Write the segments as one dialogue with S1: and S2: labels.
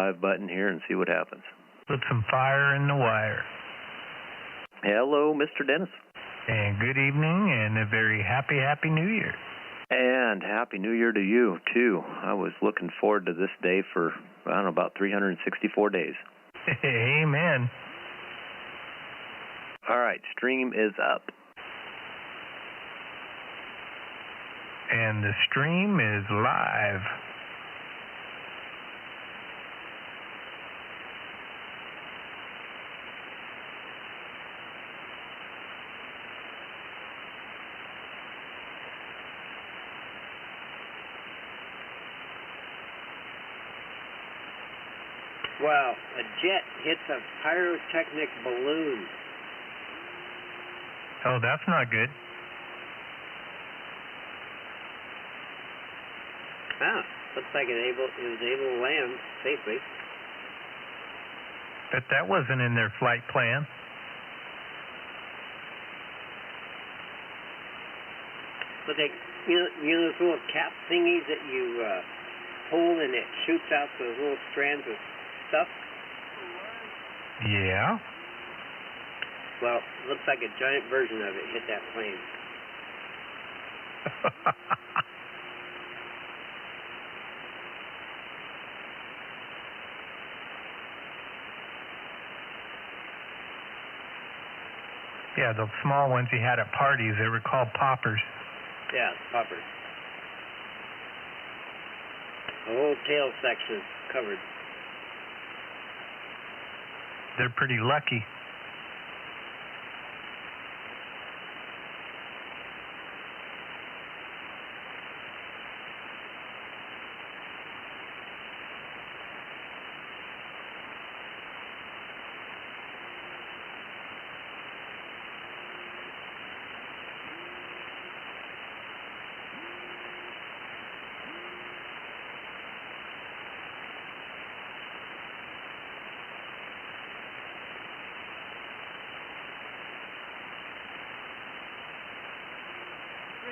S1: live button here and see what happens.
S2: Put some fire in the wire.
S1: Hello, Mr. Dennis.
S2: And good evening and a very happy New Year.
S1: And Happy New Year to you, too. I was looking forward to this day for, I don't know, about 364 days.
S2: Amen.
S1: All right, stream is up.
S2: And the stream is live.
S3: Wow, a jet hits a pyrotechnic balloon.
S2: Oh, that's not good.
S3: Ah, looks like it was able to land safely.
S2: But that wasn't in their flight plan.
S3: But they, you know those little cap thingies that you pull and it shoots out those little strands of stuff?
S2: Yeah.
S3: Well, looks like a giant version of it hit that plane.
S2: Yeah, those small ones you had at parties, they were called poppers.
S3: Yeah, poppers. The whole tail section is covered.
S2: They're pretty lucky.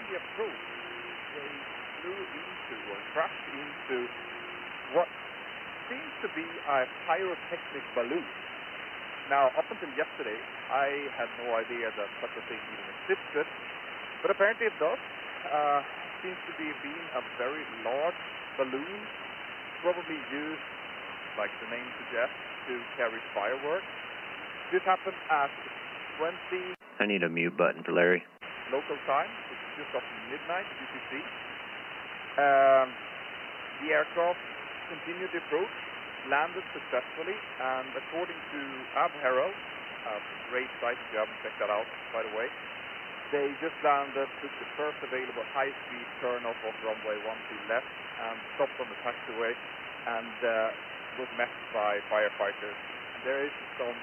S4: The approach, they flew into or crashed into what seems to be a pyrotechnic balloon. Now, up until yesterday, I had no idea that such a thing even existed, but apparently it does. Seems to be being a very large balloon, probably used, like the name suggests, to carry fireworks. This happened at 20...
S1: I need a mute button for Larry.
S4: Local time. It's just after midnight, UTC. The aircraft continued the approach, landed successfully, and according to Ab Herald, a great site if you haven't checked that out, by the way, they just landed, took the first available high-speed turn-off of runway 12 left, and stopped on the taxiway, and was met by firefighters. And there is some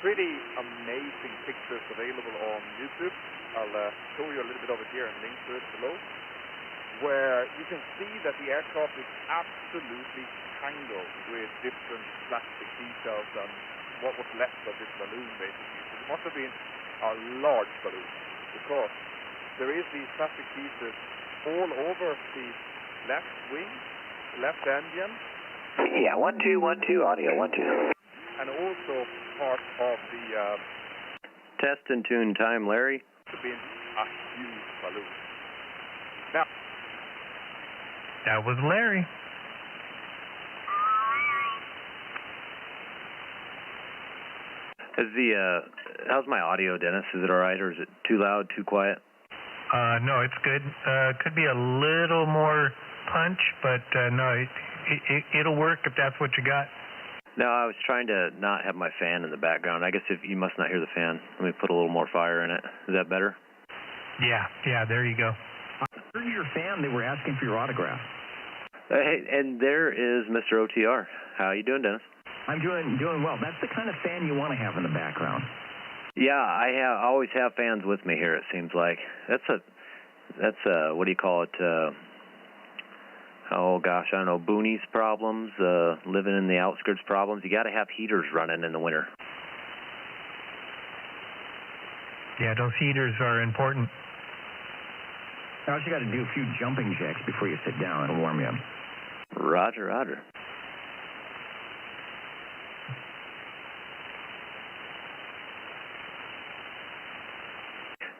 S4: pretty amazing pictures available on YouTube. I'll show you a little bit of it here and link to it below, where you can see that the aircraft is absolutely tangled with different plastic details and what was left of this balloon, basically. So it must have been a large balloon, because there is these plastic pieces all over the left wing, left engine.
S1: Yeah, 1 2 1 2 audio 1 2.
S4: And also part of the
S1: Test and tune time, Larry.
S4: been a huge balloon. Now,
S2: That was Larry.
S1: How's my audio, Dennis? Is it all right, or is it too loud, too quiet?
S2: No, it's good. Could be a little more punch, but no, it'll work if that's what you got.
S1: No, I was trying to not have my fan in the background. I guess if you must not hear the fan. Let me put a little more fire in it. Is that better?
S2: Yeah, there you go.
S5: Here's your fan. They were asking for your autograph.
S1: Hey, and there is Mr. OTR. How you doing, Dennis?
S5: I'm doing well. That's the kind of fan you want to have in the background.
S1: Yeah, I always have fans with me here, it seems like. That's what do you call it? Oh gosh, I don't know, boonies problems, living in the outskirts problems. You got to have heaters running in the winter.
S2: Yeah, those heaters are important.
S5: Now, you got to do a few jumping jacks before you sit down and warm you up.
S1: Roger, roger.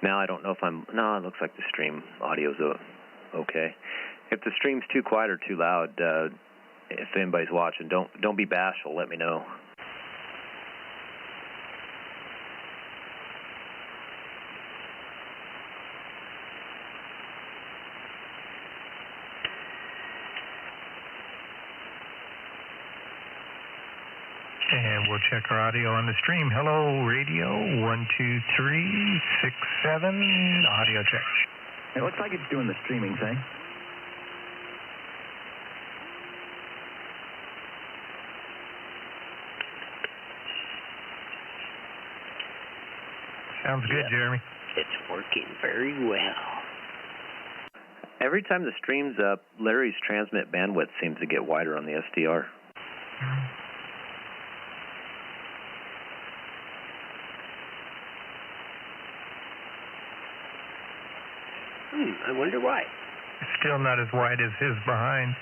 S1: Now I don't know if I'm... No, it looks like the stream audio's okay. If the stream's too quiet or too loud, if anybody's watching, don't be bashful. Let me know.
S2: And we'll check our audio on the stream. Hello, radio, 12367, audio check.
S5: It looks like it's doing the streaming thing.
S2: Sounds good, Jeremy.
S3: It's working very well.
S1: Every time the stream's up, Larry's transmit bandwidth seems to get wider on the SDR.
S3: I wonder why.
S2: Still not as wide as his behind.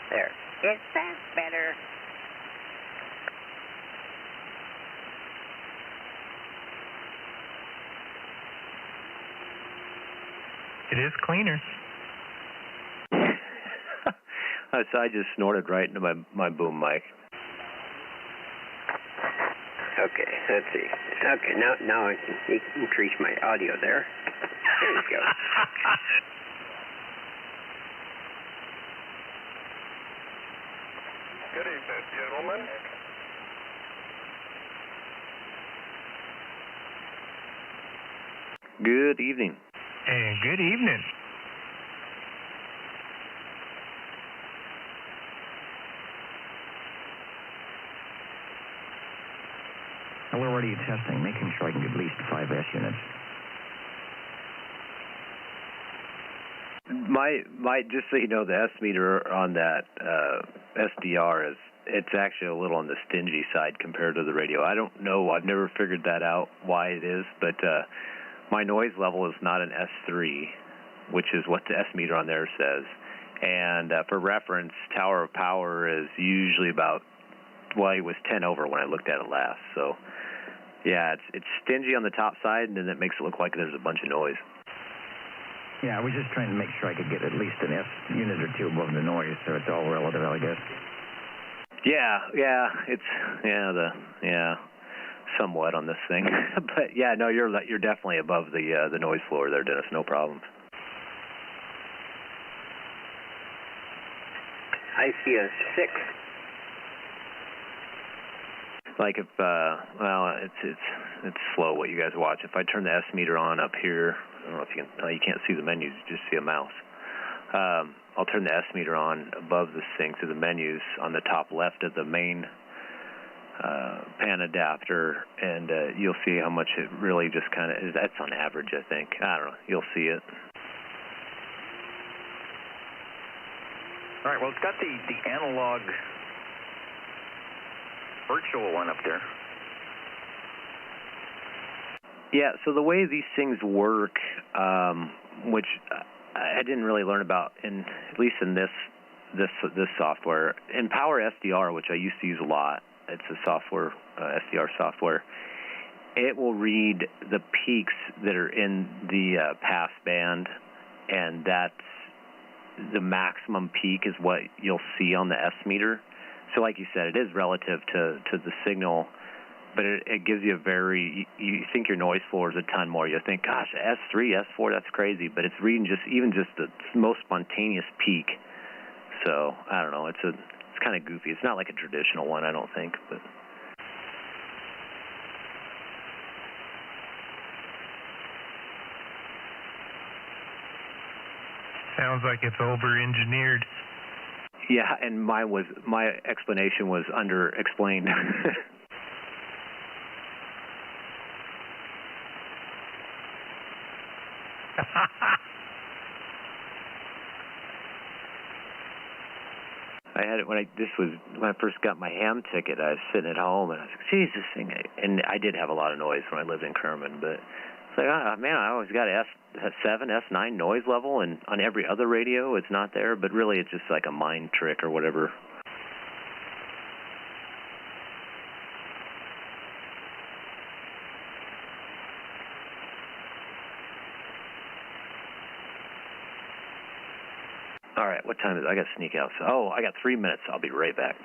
S3: There. It sounds better.
S2: It is cleaner.
S1: So I just snorted right into my boom mic.
S3: Okay, let's see. Okay, now I can increase my audio there. There you go.
S4: Good evening, gentlemen.
S1: Good evening.
S2: And good evening.
S5: And we're already testing, making sure I can get at least 5 S units.
S1: Just so you know, the S meter on that SDR it's actually a little on the stingy side compared to the radio. I don't know. I've never figured that out why it is, but my noise level is not an S3, which is what the S meter on there says. And for reference, Tower of Power is usually about, well, it was 10 over when I looked at it last. So, yeah, it's stingy on the top side, and then it makes it look like there's a bunch of noise.
S5: Yeah, I was just trying to make sure I could get at least an S unit or two above the noise, so it's all relative, I guess.
S1: Somewhat on this thing, but yeah, no, you're definitely above the noise floor there, Dennis. No problem.
S3: I see a 6.
S1: Like if it's slow what you guys watch. If I turn the S meter on up here, I don't know if you can. You can't see the menus, you just see a mouse. I'll turn the S meter on above this thing to the menus on the top left of the main pan adapter, and you'll see how much it really just kind of is. That's on average, I think. I don't know. You'll see it.
S5: All right, well, it's got the analog virtual one up there.
S1: Yeah, so the way these things work, which I didn't really learn about, at least in this software, in Power SDR, which I used to use a lot. It's a software, SDR software. It will read the peaks that are in the pass band, and that's the maximum peak is what you'll see on the S meter. So like you said, it is relative to the signal, but it gives you you think your noise floor is a ton more. You think, gosh, S3, S4, that's crazy, but it's reading just the most spontaneous peak. So I don't know, it's kind of goofy. It's not like a traditional one, I don't think, but.
S2: Sounds like it's over-engineered.
S1: Yeah, and my explanation was under-explained. I had it when I first got my ham ticket. I was sitting at home and I was like, "Geez, this thing!" And I did have a lot of noise when I lived in Kerman, but It's like, man, I always got S7, S9 noise level, and on every other radio it's not there, but really it's just like a mind trick or whatever. All right, what time is it? I got to sneak out. Oh, I got 3 minutes. I'll be right back.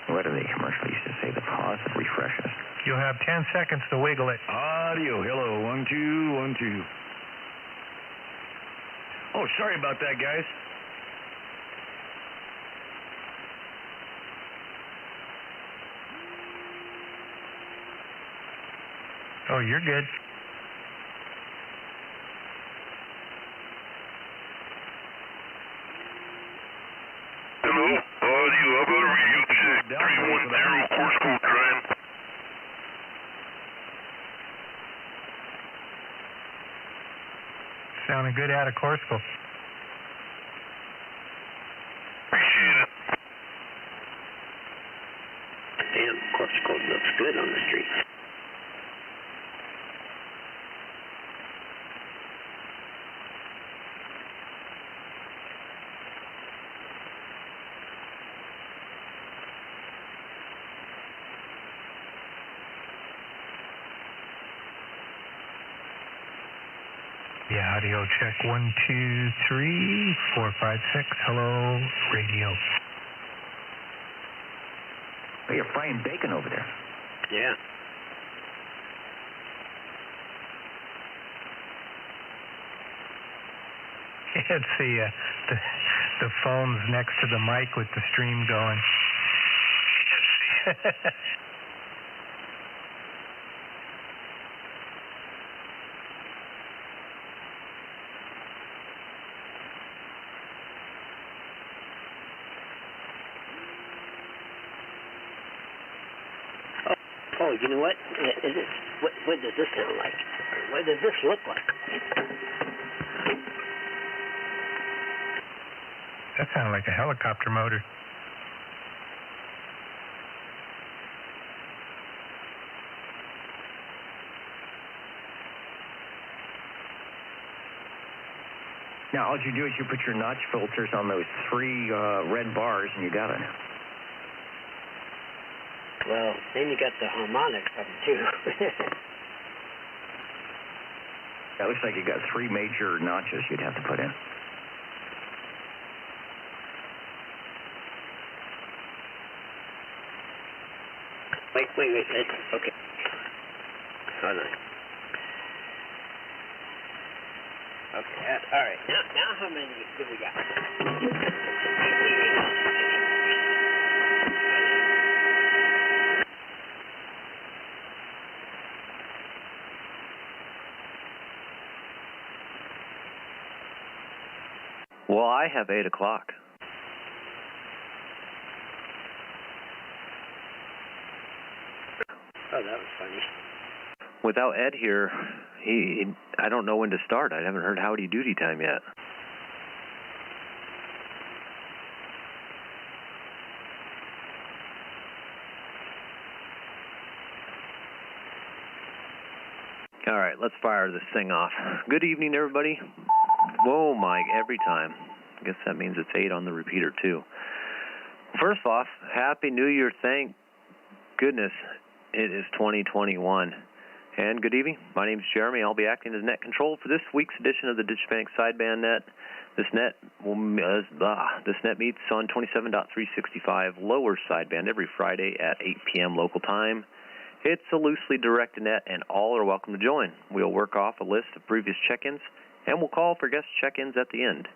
S5: What do they commercially used to say? The pause that refreshes.
S2: You'll have 10 seconds to wiggle it.
S6: Audio, hello, 1, 2, 1, 2. Oh, sorry about that, guys.
S2: Oh, you're good.
S7: Hello, audio, how about a radio check? 310, course code trying.
S2: Sounding good out of Corsico.
S7: Appreciate it.
S3: Damn, Corsico looks good on the street.
S2: Yeah, audio check 1, 2, 3, 4, 5, 6. Hello, radio.
S5: Oh, you're frying bacon over there.
S3: Yeah.
S2: It's the phone's next to the mic with the stream going.
S3: Oh, you know what? Is it? What does this sound like? What does this look like?
S2: That sounded like a helicopter motor.
S5: Now, all you do is you put your notch filters on those 3 red bars, and you got it.
S3: Well, then you got the harmonics of them, too.
S5: That looks like you got 3 major notches you'd have to put in.
S3: Wait. Okay. Hold on. Okay, all right. Now how many do we got?
S1: Well, I have 8 o'clock.
S3: Oh, that was funny.
S1: Without Ed here, I don't know when to start. I haven't heard howdy doody time yet. All right, let's fire this thing off. Good evening, everybody. Whoa, Mike, every time. I guess that means it's 8 on the repeater, too. First off, Happy New Year. Thank goodness it is 2021. And good evening. My name is Jeremy. I'll be acting as net control for this week's edition of the Ditchbank Sideband Net. This net meets on 27.365 lower sideband every Friday at 8 p.m. local time. It's a loosely directed net, and all are welcome to join. We'll work off a list of previous check-ins, and we'll call for guest check-ins at the end.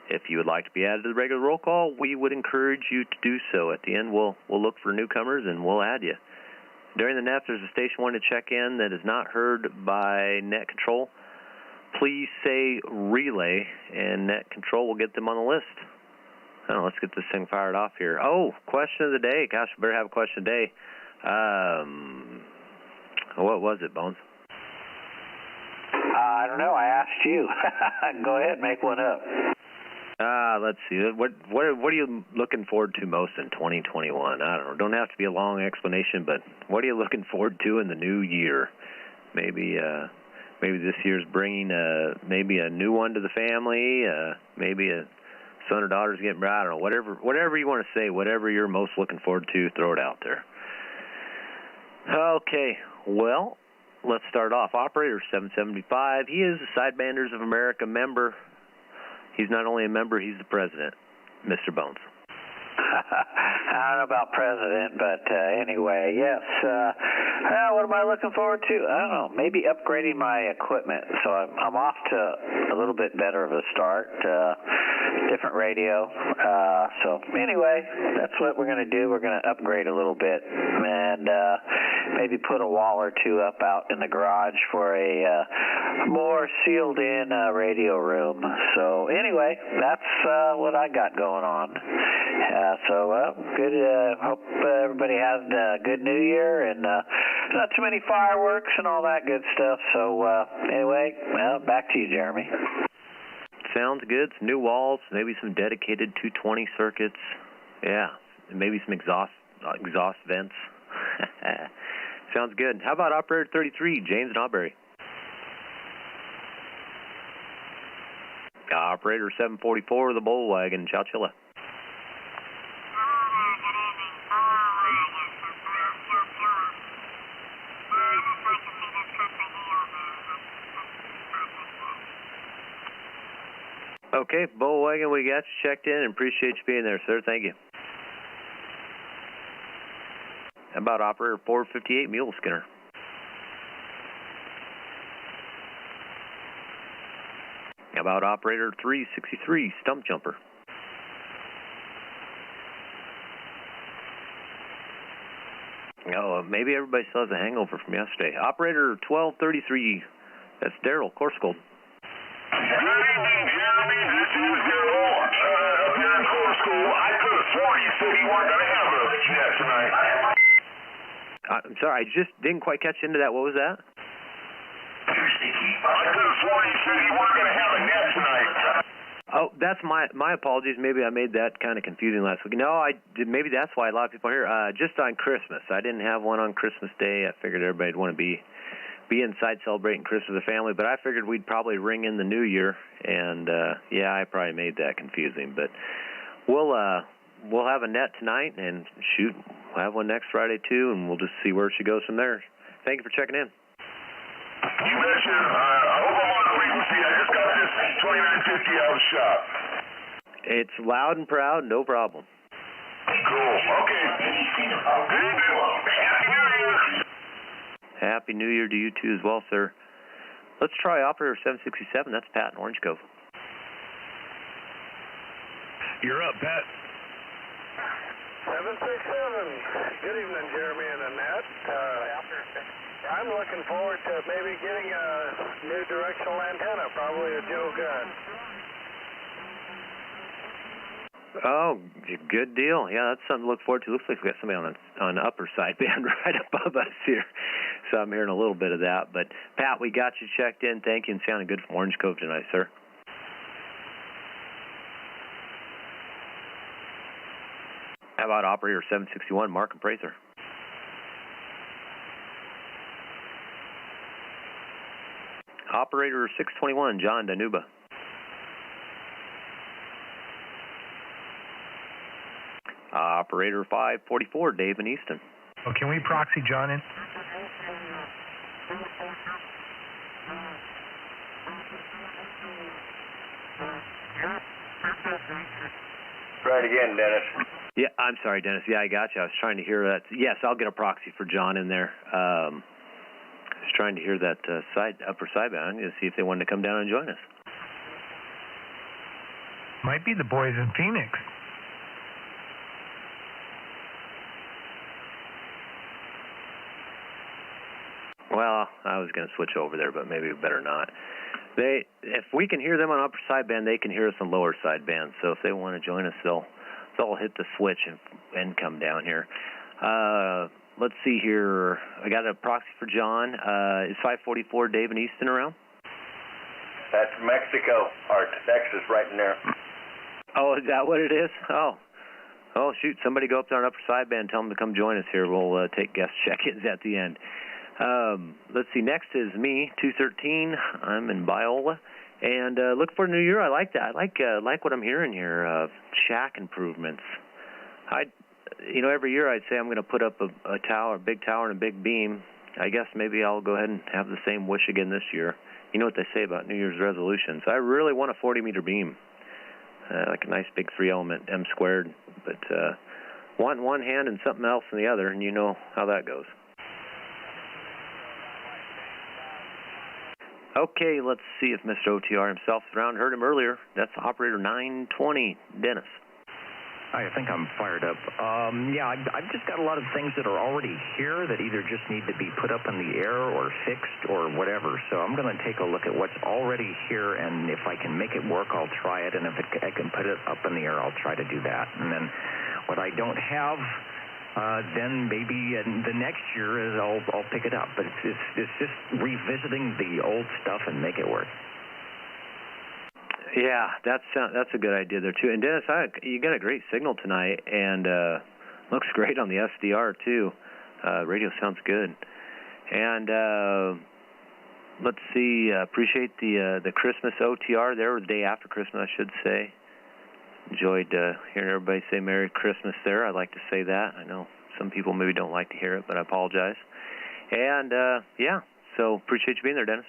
S1: If you would like to be added to the regular roll call, we would encourage you to do so. At the end, we'll look for newcomers, and we'll add you. During the net, there's a station wanting to check in that is not heard by net control. Please say relay, and net control will get them on the list. I don't know, let's get this thing fired off here. Oh, question of the day. Gosh, we better have a question of the day. What was it, Bones?
S8: I don't know. I asked you. Go ahead, make one up.
S1: Let's see. What are you looking forward to most in 2021? I don't know. Don't have to be a long explanation, but what are you looking forward to in the new year? Maybe this year's bringing maybe a new one to the family. Maybe a son or daughter's getting married. I don't know. Whatever you want to say. Whatever you're most looking forward to, throw it out there. Okay. Well, let's start off. Operator 775. He is a Sidebanders of America member. He's not only a member, he's the president, Mr. Bones.
S8: I don't know about president, but anyway, yes. What am I looking forward to? I don't know. Maybe upgrading my equipment. So I'm off to a little bit better of a start. Different radio. So anyway, that's what we're going to do. We're going to upgrade a little bit and maybe put a wall or two up out in the garage for a more sealed-in radio room. So anyway, that's what I got going on. Good. Hope everybody has a good New Year and not too many fireworks and all that good stuff. So anyway, back to you, Jeremy.
S1: Sounds good. Some new walls, maybe some dedicated 220 circuits. Yeah, maybe some exhaust vents. Sounds good. How about Operator 33, James and Auberry? Operator 744, the Bull Wagon, Chowchilla. Okay, Bull Wagon, we got you checked in and appreciate you being there, sir. Thank you. How about Operator 458, Mule Skinner? How about Operator 363, Stump Jumper? Oh, maybe everybody still has a hangover from yesterday. Operator 1233, that's Daryl, Course Gold. I'm sorry, I just didn't quite catch into that. What was that?
S7: I could have sworn you said you weren't going to have a net tonight.
S1: Oh, that's my apologies. Maybe I made that kind of confusing last week. No, I did. Maybe that's why a lot of people are here. Just on Christmas. I didn't have one on Christmas Day. I figured everybody'd want to be inside celebrating Christmas with the family, but I figured we'd probably ring in the new year, and yeah, I probably made that confusing. But we'll have a net tonight, and shoot, we'll have one next Friday too, and we'll just see where she goes from there. Thank you for checking in.
S7: You betcha. I hope I'm on frequency. I just got this 2950 out of the shop.
S1: It's loud and proud, no problem.
S7: Cool. Okay. Good evening. Happy New Year.
S1: Happy New Year to you too as well, sir. Let's try Operator 767. That's Pat in Orange Cove.
S6: You're up, Pat.
S9: 767. Good evening, Jeremy and Annette. I'm looking forward to maybe getting a new directional antenna, probably a Joe Gunn.
S1: Oh, good deal. Yeah, that's something to look forward to. Looks like we got somebody on the upper sideband right above us here. So I'm hearing a little bit of that. But, Pat, we got you checked in. Thank you, and sounding good from Orange Cove tonight, sir. How about Operator 761, Mark and Prather? Operator 621, John Danuba. Operator 544, Dave in Easton.
S2: Oh, can we proxy John in?
S8: Try it again, Dennis.
S1: Yeah, I'm sorry, Dennis. Yeah, I got you. I was trying to hear that. Yes, I'll get a proxy for John in there. I was trying to hear that upper sidebound to see if they wanted to come down and join us.
S2: Might be the boys in Phoenix.
S1: Well, I was going to switch over there, but maybe better not. If we can hear them on upper sideband, they can hear us on lower sideband. So if they want to join us, they'll hit the switch and come down here. Let's see here. I got a proxy for John. Is 544 Dave in Easton around?
S8: That's Mexico, or Texas, right in there.
S1: Oh, is that what it is? Oh, shoot. Somebody go up there on upper sideband, tell them to come join us here. We'll take guest check-ins at the end. Let's see. Next is me, 213. I'm in Biola. And look for New Year. I like that. I like what I'm hearing here. Shack improvements. Every year I'd say I'm going to put up a tower, a big tower and a big beam. I guess maybe I'll go ahead and have the same wish again this year. You know what they say about New Year's resolutions. I really want a 40-meter beam, like a nice big 3-element M squared. But one in one hand and something else in the other, and you know how that goes. Okay, let's see if Mr. OTR himself is around. Heard him earlier. That's operator 920, Dennis.
S5: I think I'm fired up. I've just got a lot of things that are already here that either just need to be put up in the air or fixed or whatever. So I'm going to take a look at what's already here, and if I can make it work, I'll try it. And if I can put it up in the air, I'll try to do that. And then what I don't have, then maybe the next year I'll pick it up. But it's just revisiting the old stuff and make it work.
S1: Yeah, that's a good idea there too. And Dennis, you got a great signal tonight, and looks great on the SDR too. Radio sounds good. And let's see. Appreciate the Christmas OTR there, or the day after Christmas, I should say. Enjoyed hearing everybody say Merry Christmas there. I like to say that. I know some people maybe don't like to hear it, but I apologize. And so appreciate you being there, Dennis.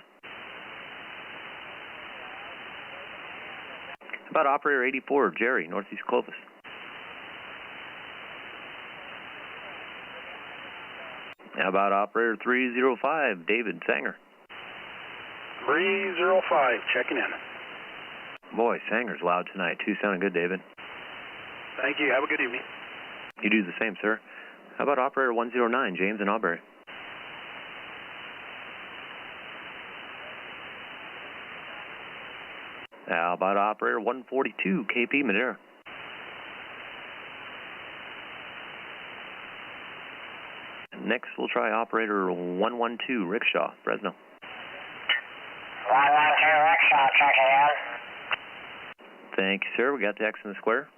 S1: How about operator 84, Jerry, Northeast Clovis? How about operator 305, David Sanger?
S6: 305, checking in.
S1: Boy, Sanger's loud tonight, too. Sounding good, David.
S6: Thank you. Have a good evening.
S1: You do the same, sir. How about operator 109, James in Aubrey? How about operator 142, KP Madeira? Next, we'll try operator 112, Rickshaw, Fresno.
S10: 112, Rickshaw, checking in.
S1: Thank you, sir. We got the X in the square.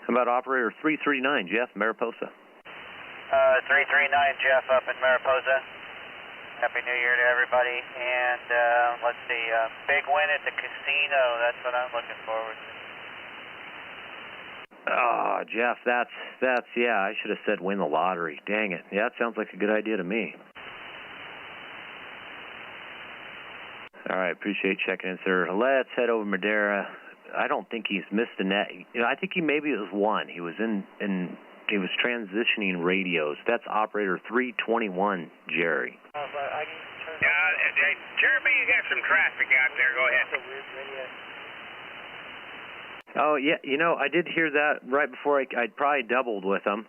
S1: How about operator 339, Jeff, Mariposa?
S11: 339, Jeff, up in Mariposa. Happy New Year to everybody, and let's see, big win at the casino. That's what I'm looking forward to.
S1: Oh, Jeff, that's I should have said win the lottery. Dang it. Yeah, that sounds like a good idea to me. All right, appreciate checking in, sir. Let's head over Madeira. I don't think he's missed a net. I think maybe it was one. He was he was transitioning radios. That's operator 321, Jerry.
S10: Jeremy, you got some traffic out there. Go ahead.
S1: Oh, yeah, I did hear that right before I probably doubled with him.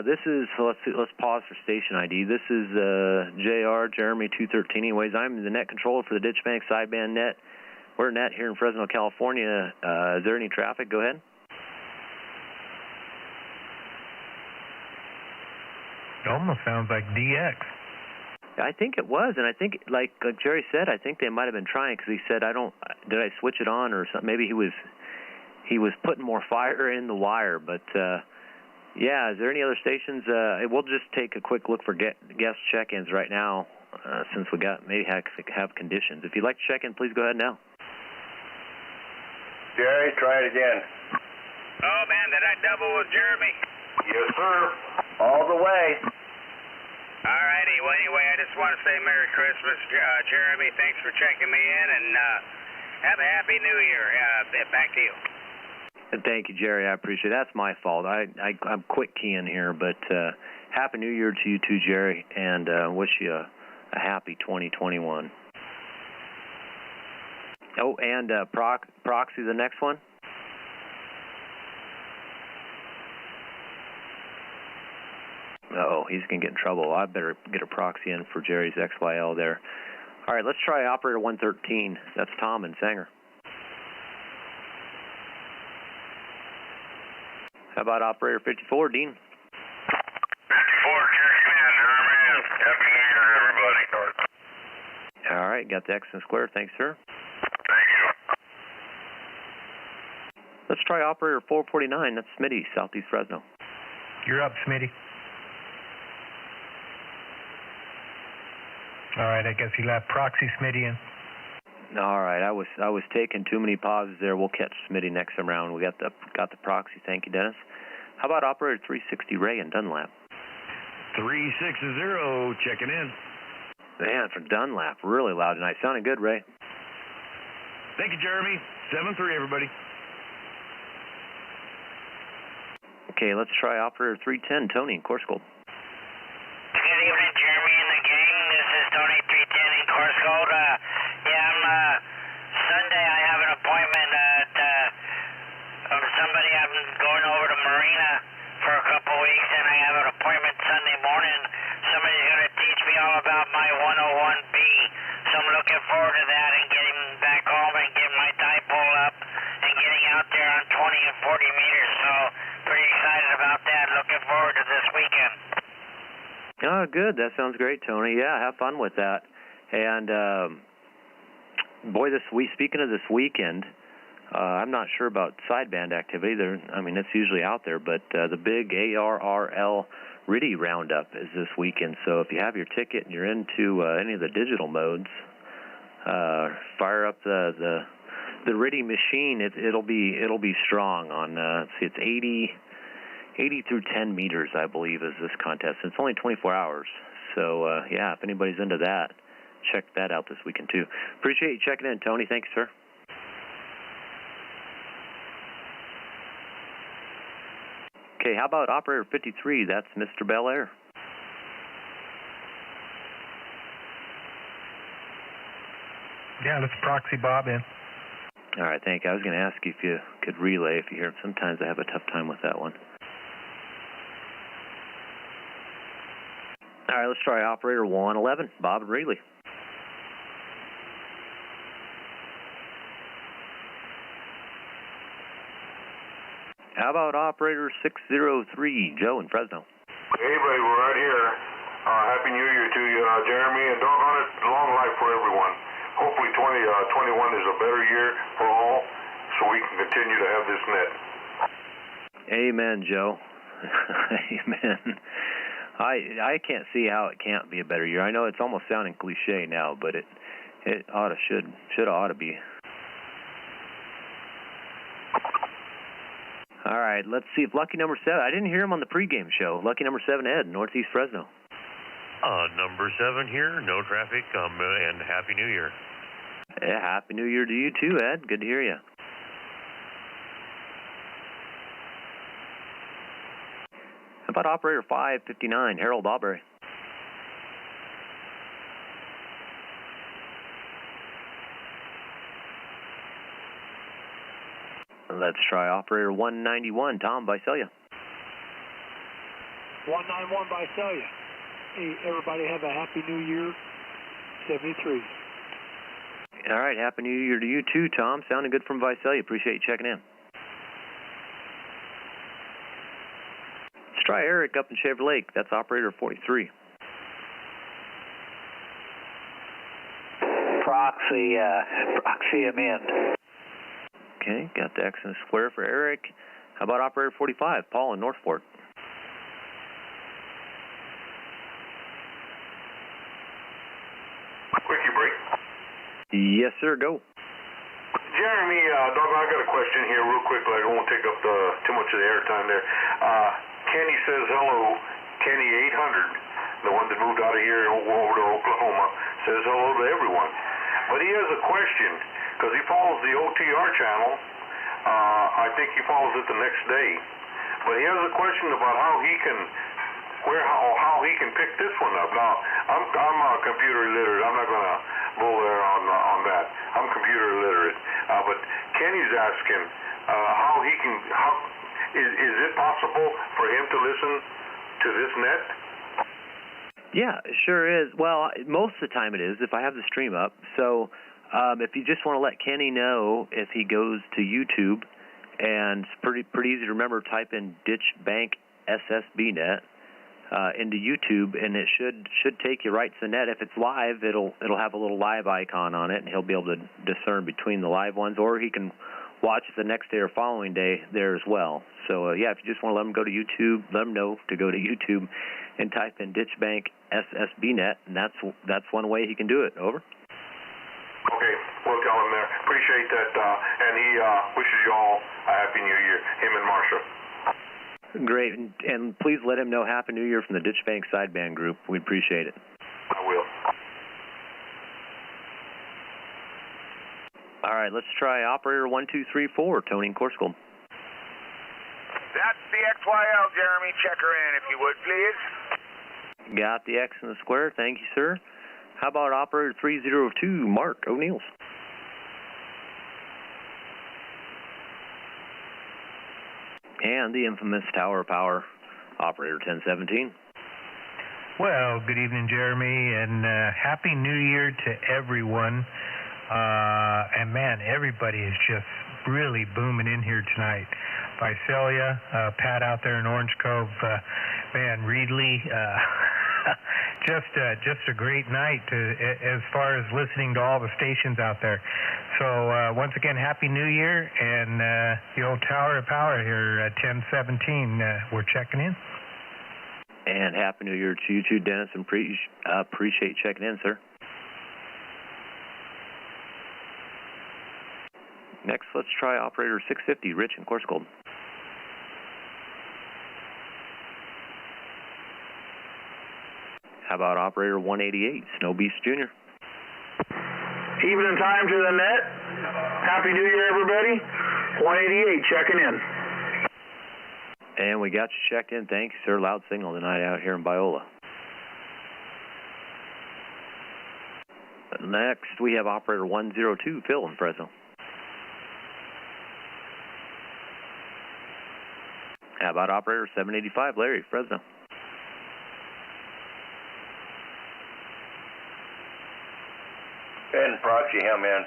S1: This is, let's pause for station ID. This is JR, Jeremy 213. Anyways, I'm the net controller for the Ditch Bank sideband net. We're net here in Fresno, California. Is there any traffic? Go ahead.
S2: It almost sounds like DX.
S1: I think it was, and I think, like Jerry said, I think they might have been trying, because he said, did I switch it on or something? Maybe he was putting more fire in the wire, but yeah, is there any other stations? We'll just take a quick look for guest check-ins right now, since we maybe have conditions. If you'd like to check in, please go ahead now.
S9: Jerry, try it again.
S10: Oh, man, did I double with Jeremy?
S9: Yes, sir. All the way.
S10: All righty. Well, anyway, I just want to say Merry Christmas, Jeremy. Thanks for checking me in, and have a Happy New Year. Back to you.
S1: Thank you, Jerry. I appreciate it. That's my fault. I'm quick keying here, but Happy New Year to you too, Jerry, and wish you a happy 2021. Oh, and Proxy, the next one. Uh-oh, he's going to get in trouble. I better get a proxy in for Jerry's XYL there. All right, let's try operator 113. That's Tom and Sanger. How about operator 54, Dean?
S7: 54, checking in, man. Happy New Year, everybody.
S1: All right, got the X and square. Thanks, sir. Let's try operator 449. That's Smitty, Southeast Fresno.
S2: You're up, Smitty. All right, I guess you'll have proxy Smitty in.
S1: All right, I was taking too many pauses there. We'll catch Smitty next time around. We got the proxy. Thank you, Dennis. How about operator 360 Ray in Dunlap?
S12: 360, checking in.
S1: Man, from Dunlap, really loud tonight. Sounding good, Ray.
S12: Thank you, Jeremy. 7-3, everybody.
S1: Okay, let's try operator 310 Tony in Coursegold.
S10: Good evening, Jeremy and the gang. This is Tony 310 in Coursegold. Sunday I have an appointment of somebody. I'm going over to Marina for a couple weeks, and I have an appointment Sunday morning. Somebody's going to teach me all about my 101B. So I'm looking forward to that and getting back home and getting my dipole up and getting out there on 20 and 40 meters. So pretty excited about that. Looking forward to this weekend.
S1: Oh, good. That sounds great, Tony. Yeah, have fun with that. And boy, speaking of this weekend, I'm not sure about sideband activity. It's usually out there, but the big ARRL RIDI roundup is this weekend. So if you have your ticket and you're into any of the digital modes, fire up the RIDI machine. It'll be strong on. It's 80 through 10 meters, I believe, is this contest. It's only 24 hours. So yeah, if anybody's into that, check that out this weekend too. Appreciate you checking in, Tony. Thank you, sir. Okay, how about operator 53? That's Mr. Belair.
S2: Yeah, let's proxy Bob in.
S1: All right, thank you. I was going to ask you if you could relay if you hear him. Sometimes I have a tough time with that one. All right, let's try operator 111, Bob and Reilly. How about operator 603, Joe in Fresno?
S7: Hey, buddy, we're right here. Happy New Year to you, Jeremy, and doggone it, long life for everyone. Hopefully 2021 is a better year for all, so we can continue to have this net.
S1: Amen, Joe. Amen. I can't see how it can't be a better year. I know it's almost sounding cliche now, but it ought to be. All right, let's see if lucky number 7. I didn't hear him on the pregame show. Lucky number 7, Ed, Northeast Fresno.
S13: Number 7 here, no traffic, and Happy New Year.
S1: Yeah, Happy New Year to you too, Ed. Good to hear you. How about operator 559, Harold Aubrey? Let's try operator 191, Tom Visalia.
S14: 191 Visalia. Hey, everybody have a Happy New Year, 73.
S1: All right, Happy New Year to you too, Tom. Sounding good from Visalia. Appreciate you checking in. Let's try Eric up in Shaver Lake. That's operator 43.
S8: Proxy him in.
S1: Okay, got the X and the square for Eric. How about operator 45, Paul in Northport?
S7: Quickie break.
S1: Yes, sir, go.
S7: Jeremy, Doug, I got a question here real quick, but I don't want to take up too much of the airtime there. Kenny says hello. Kenny 800, the one that moved out of here over to Oklahoma, says hello to everyone. But he has a question, because he follows the OTR channel. I think he follows it the next day. But he has a question about how he can pick this one up. Now, I'm computer illiterate. I'm not going to bull there on that. I'm computer illiterate. But Kenny's asking is it possible for him to listen to this net?
S1: Yeah, it sure is. Well, most of the time it is if I have the stream up. So if you just want to let Kenny know, if he goes to YouTube, and it's pretty easy to remember, type in Bank SSB Net into YouTube, and it should take you right to the net. If it's live, it'll have a little live icon on it, and he'll be able to discern between the live ones, or he can watch it the next day or following day there as well. So, yeah, if you just want to let them go to YouTube, let them know to go to YouTube and type in Ditch Bank SSB Net, and that's one way he can do it. Over.
S7: Okay, we'll tell him there. Appreciate that, and he wishes you all a Happy New Year, him and Marcia.
S1: Great, and please let him know Happy New Year from the Ditch Bank Sideband Group. We'd appreciate it.
S7: I will.
S1: All right, let's try operator 1234, Tony in Corscold.
S15: That's the XYL, Jeremy. Check her in, if you would, please.
S1: Got the X in the square. Thank you, sir. How about operator 302, Mark O'Neills? And the infamous Tower Power, operator 1017.
S2: Well, good evening, Jeremy, and Happy New Year to everyone. And man, everybody is just really booming in here tonight. Visalia, Pat out there in Orange Cove, man, Reedley, just a great night as far as listening to all the stations out there. So once again, Happy New Year, and the old Tower of Power here at 1017, we're checking in.
S1: And Happy New Year to you too, Dennis, and appreciate checking in, sir. Next, let's try operator 650, Rich in Corscold. How about operator 188, Snow Beast Jr.?
S9: Evening time to the net. Happy New Year, everybody. 188 checking in.
S1: And we got you checked in. Thank you, sir. Loud signal tonight out here in Biola. Next, we have operator 102, Phil in Fresno. How about operator 785, Larry, Fresno?
S9: And proxy him in.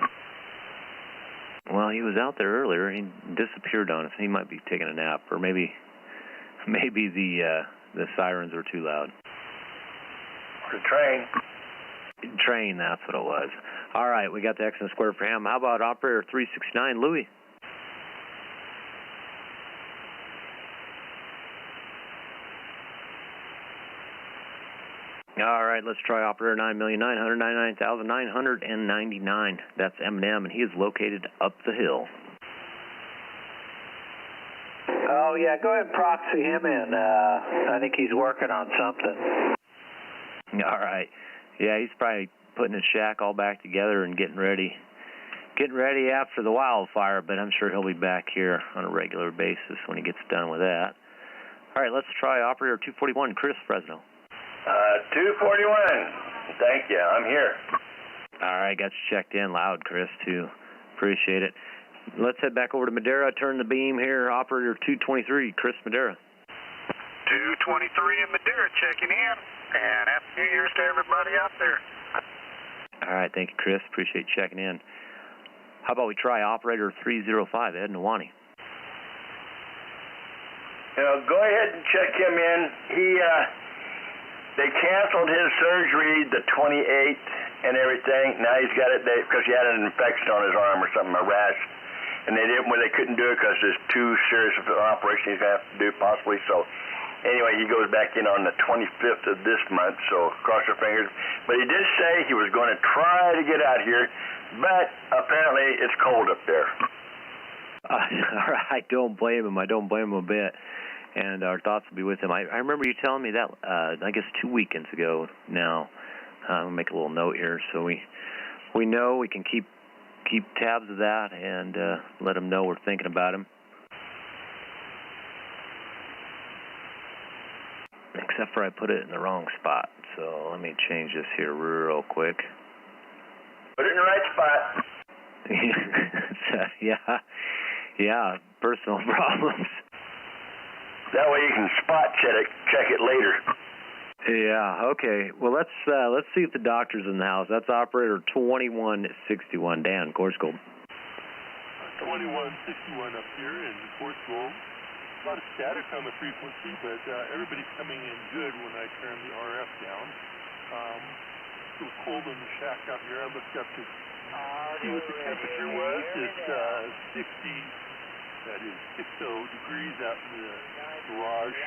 S1: Well, he was out there earlier. He disappeared on us. He might be taking a nap, or maybe the sirens were too loud.
S9: The train.
S1: Train, that's what it was. All right, we got the X and the square for him. How about operator 369, Louis? All right, let's try operator 9,999,999. That's M&M, and he is located up the hill.
S8: Oh, yeah, go ahead and proxy him in. I think he's working on something.
S1: All right. Yeah, he's probably putting his shack all back together and getting ready after the wildfire, but I'm sure he'll be back here on a regular basis when he gets done with that. All right, let's try operator 241, Chris, Fresno.
S9: 241. Thank you. I'm here.
S1: All right, got you checked in loud, Chris, too. Appreciate it. Let's head back over to Madera. Turn the beam here. Operator 223, Chris Madera.
S15: 223 in Madera checking in. And Happy New Year's to everybody out there.
S1: All right, thank you, Chris. Appreciate checking in. How about we try operator 305, Ed Nawani?
S9: Go ahead and check him in. They canceled his surgery the 28th and everything. Now he's got it because he had an infection on his arm or something, a rash. And they couldn't do it because there's too serious of an operation he's going to have to do possibly. So anyway, he goes back in on the 25th of this month, so cross your fingers. But he did say he was going to try to get out here, but apparently it's cold up there.
S1: I don't blame him. I don't blame him a bit. And our thoughts will be with him. I remember you telling me that, I guess 2 weekends ago now. I'll make a little note here so we know we can keep tabs of that and let him know we're thinking about him. Except for I put it in the wrong spot. So let me change this here real quick.
S9: Put it in the right spot.
S1: Yeah, personal problems.
S9: That way you can spot check it later.
S1: Yeah, okay. Well, let's see if the doctor's in the house. That's operator 2161, Dan, Corscold.
S16: 2161 up here in Corscold. A lot of static on the frequency, but everybody's coming in good when I turn the RF down. It was cold in the shack out here. I looked up to see what the temperature was. It's 60, that is 60 degrees out in the garage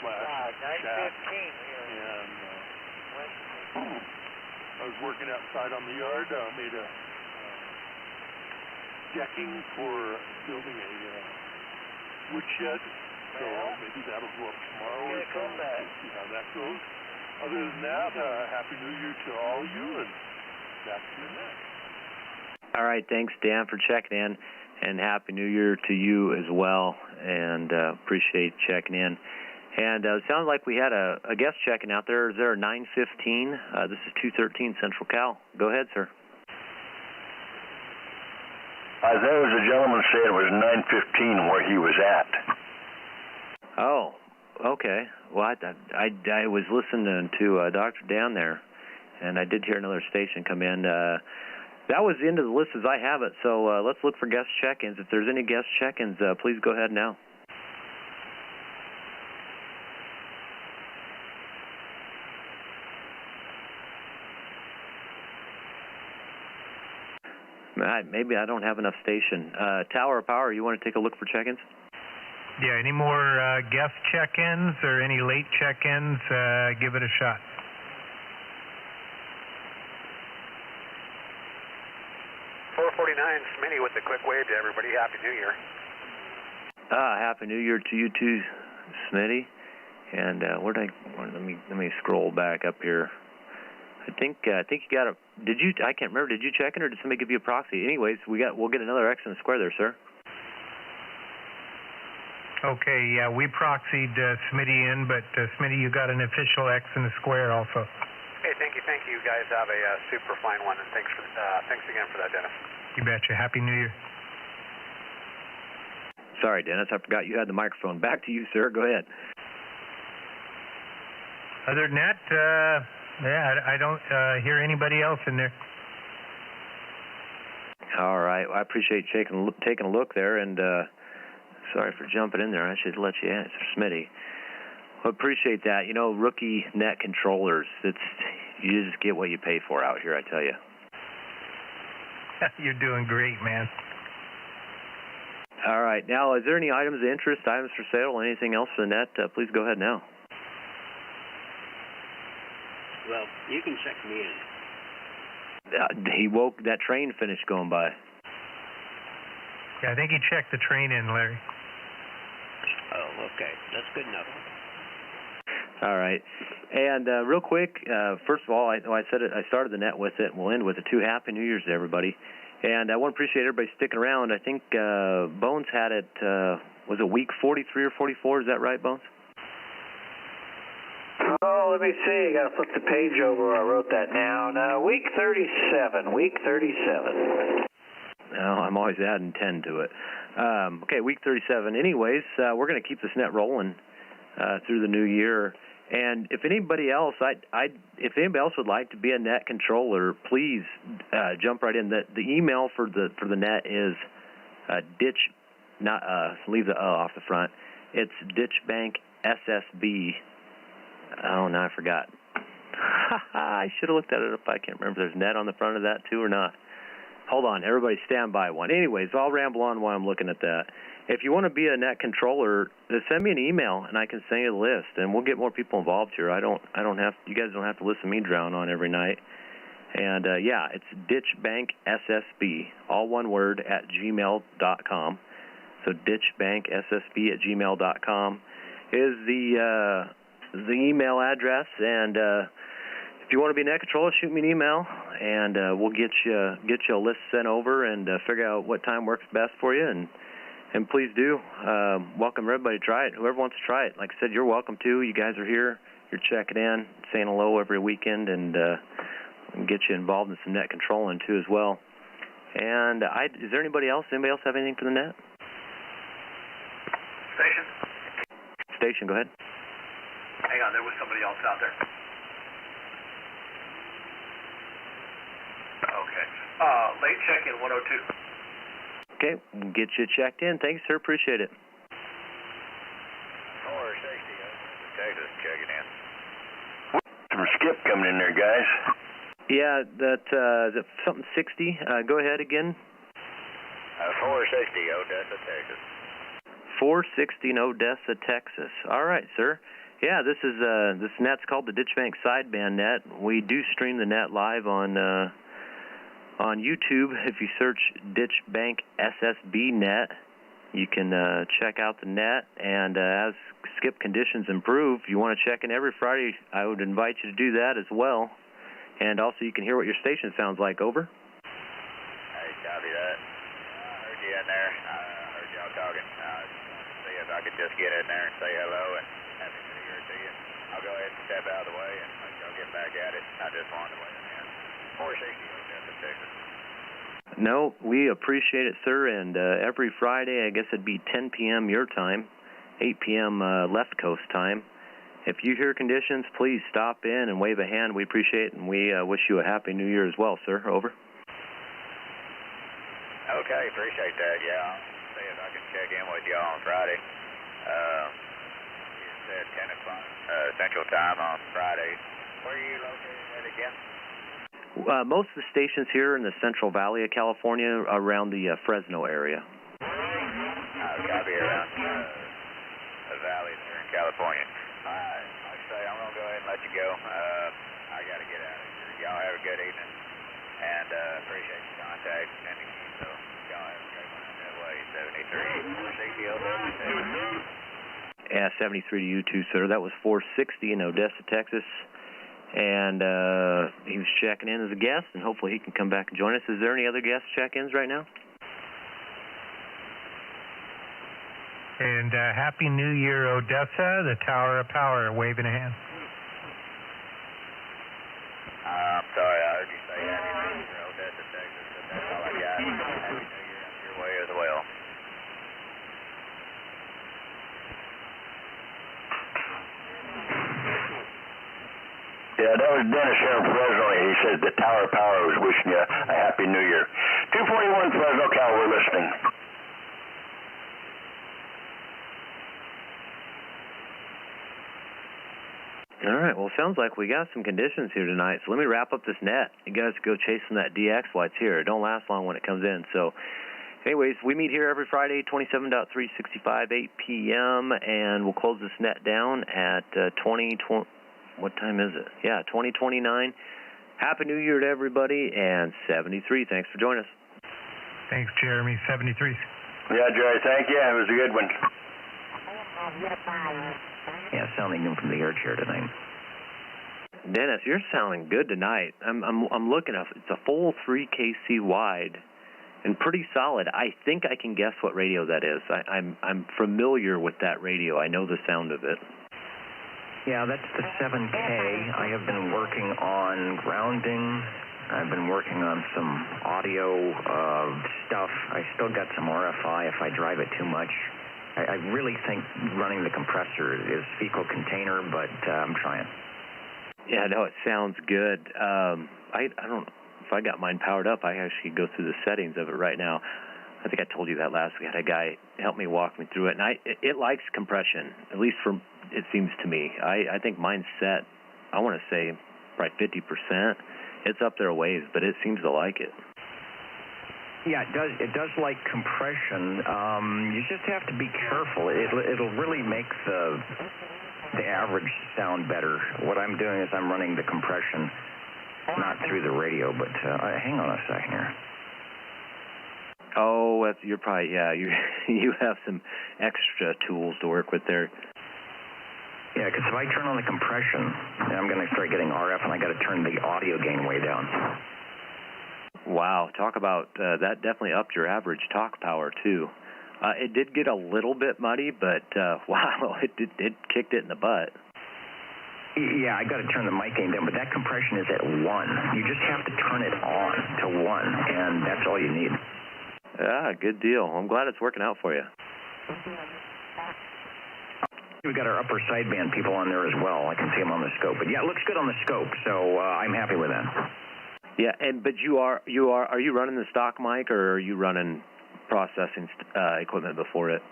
S16: / shack. And I was working outside on the yard, made a decking for building a woodshed. So maybe that'll go up tomorrow or so. We'll see how that goes. Other than that, Happy New Year to all of you, and back to your net.
S1: All right, thanks, Dan, for checking in, and Happy New Year to you as well, and appreciate checking in. And it sounds like we had a guest checking out there. Is there a 915? This is 213 Central Cal. Go ahead, sir.
S9: I think it was a gentleman said it was 915 where he was at.
S1: Oh, okay. Well, I was listening to Dr. Dan there, and I did hear another station come in. That was the end of the list as I have it, so let's look for guest check-ins. If there's any guest check-ins, please go ahead now. Maybe I don't have enough station. Tower of Power, you want to take a look for check-ins?
S2: Yeah, any more guest check-ins or any late check-ins, give it a shot.
S6: Smitty with a quick wave to everybody. Happy New Year.
S1: Happy New Year to you too, Smitty. And let me scroll back up here. I think you got a. Did you? I can't remember. Did you check in or did somebody give you a proxy? Anyways, we'll get another X in the square there, sir.
S2: Okay, yeah, we proxied Smitty in, but Smitty, you got an official X in the square also.
S6: Hey, thank you. You guys have a super fine one, and thanks again for that, Dennis.
S2: You betcha. Happy New Year.
S1: Sorry, Dennis, I forgot you had the microphone. Back to you, sir. Go ahead.
S2: Other than that, I don't hear anybody else in there.
S1: All right. Well, I appreciate taking a look there, and sorry for jumping in there. I should let you answer, Smitty. Well, appreciate that. You know, rookie net controllers, you just get what you pay for out here, I tell you.
S2: You're doing great, man.
S1: All right. Now, is there any items of interest, items for sale, anything else for the net? Please go ahead now.
S3: Well, you can check me in.
S1: That train finished going by.
S2: Yeah, I think he checked the train in, Larry.
S3: Oh, okay. That's good enough.
S1: All right. And real quick, first of all, I said it. I started the net with it, and we'll end with it too. Happy New Year's to everybody. And I want to appreciate everybody sticking around. I think Bones had it, was it week 43 or 44? Is that right, Bones?
S8: Oh, let me see. I got to flip the page over. I wrote that down. Week 37. Week 37.
S1: No, I'm always adding 10 to it. Okay, week 37. Anyways, we're going to keep this net rolling through the new year. And if anybody else, if anybody else would like to be a net controller, please jump right in. The email for the net is leave the off the front. It's Ditch Bank SSB. Oh, no, I forgot. I should have looked at it up. I can't remember if there's net on the front of that too or not. Hold on, everybody stand by one. Anyways, I'll ramble on while I'm looking at that. If you want to be a net controller, send me an email and I can send you the list, and we'll get more people involved here. You guys don't have to listen to me drown on every night. And yeah, it's ditchbankssb, all one word, at gmail.com. So ditchbankssb@gmail.com is the email address, and if you want to be a net controller, shoot me an email, and we'll get you a list sent over and figure out what time works best for you. And please do welcome everybody to try it. Whoever wants to try it, like I said, you're welcome to. You guys are here. You're checking in, saying hello every weekend, and get you involved in some net controlling too as well. And is there anybody else? Anybody else have anything for the net? Station, go ahead.
S6: Hang on, there was somebody else out there. Okay. Late check-in 102.
S1: Okay, we'll get you checked in. Thanks, sir. Appreciate it.
S9: Some skip coming in there, guys.
S1: Yeah, is it something 60? Go ahead again.
S9: 460, Odessa, Texas.
S1: 460 in Odessa, Texas. All right, sir. Yeah, this net's called the Ditch Bank Sideband Net. We do stream the net live on YouTube. If you search Ditch Bank SSB Net, you can check out the net. And as skip conditions improve, if you want to check in every Friday, I would invite you to do that as well. And also, you can hear what your station sounds like. Over.
S9: Hey, copy that. I heard you in there. I heard y'all talking. See if I could just get in there and say hello and happy New Year to you. I'll go ahead and step out of the way and let y'all get back at it. I just wanted to weigh in. 460, Odessa, Texas.
S1: No, we appreciate it, sir. And every Friday, I guess it'd be 10 p.m. your time, 8 p.m. left coast time. If you hear conditions, please stop in and wave a hand. We appreciate it, and we wish you a Happy New Year as well, sir. Over.
S9: Okay, appreciate that. Yeah, I'll see if I can check in with y'all on Friday. You said 10 o'clock Central Time on Friday. Where are you located at again?
S1: Most of the stations here in the Central Valley of California, around the Fresno area.
S9: Copy around the valley there in California. All right, like I say, I'm going to go ahead and let you go. I got to get out of here. Y'all have a good evening, and appreciate your contact and sending me. So y'all have a great one out that way. 73, 460 Odessa, Texas.
S1: Yeah, 73 to you too, sir. That was 460 in Odessa, Texas. And he was checking in as a guest, and hopefully he can come back and join us. Is there any other guest check-ins right now?
S2: And Happy New Year, Odessa, the Tower of Power, waving a hand.
S9: I'm sorry, I heard you say Happy New Year, Odessa, Texas, but that's all I got. Happy New Year your way as well. Yeah, that was Dennis here in Fresno. He said the Tower of Power was wishing you a Happy New Year. 241 Fresno, Cal, we're listening.
S1: All right, well, sounds like we got some conditions here tonight, so let me wrap up this net. You guys go chasing that DX while it's here. It don't last long when it comes in. So, anyways, we meet here every Friday, 27.365, 8 p.m., and we'll close this net down at 2020. What time is it? Yeah, 2029. Happy New Year to everybody, and 73. Thanks for joining us.
S2: Thanks, Jeremy. 73.
S9: Yeah, Jerry, thank you. It was a good one.
S5: Yeah, sounding in from the air chair tonight.
S1: Dennis, you're sounding good tonight. I'm looking up. It's a full 3 kC wide and pretty solid. I think I can guess what radio that is. I'm familiar with that radio. I know the sound of it.
S5: Yeah, that's the 7K. I have been working on grounding. I've been working on some audio stuff. I still got some RFI if I drive it too much. I really think running the compressor is fecal container, but I'm trying.
S1: Yeah, no, it sounds good. I don't know if I got mine powered up. I actually go through the settings of it right now. I think I told you that last week. I had a guy help me walk me through it, and it likes compression, at least for it seems to me. I think mine's set, I want to say, probably 50%. It's up there a ways, but it seems to like it.
S5: Yeah, it does like compression. You just have to be careful. It'll really make the average sound better. What I'm doing is I'm running the compression, not through the radio, but hang on a second here.
S1: Oh, you're probably, yeah, you have some extra tools to work with there.
S5: Yeah, because if I turn on the compression, I'm going to start getting RF, and I got to turn the audio gain way down.
S1: Wow, talk about that definitely upped your average talk power too. It did get a little bit muddy, but wow, it kicked it in the butt.
S5: Yeah, I got to turn the mic gain down, but that compression is at 1. You just have to turn it on to 1, and that's all you need.
S1: Ah, good deal. I'm glad it's working out for you.
S5: We got our upper sideband people on there as well. I can see them on the scope, but yeah, it looks good on the scope, so I'm happy with that.
S1: Yeah, but are you running the stock mic, or are you running processing equipment before it?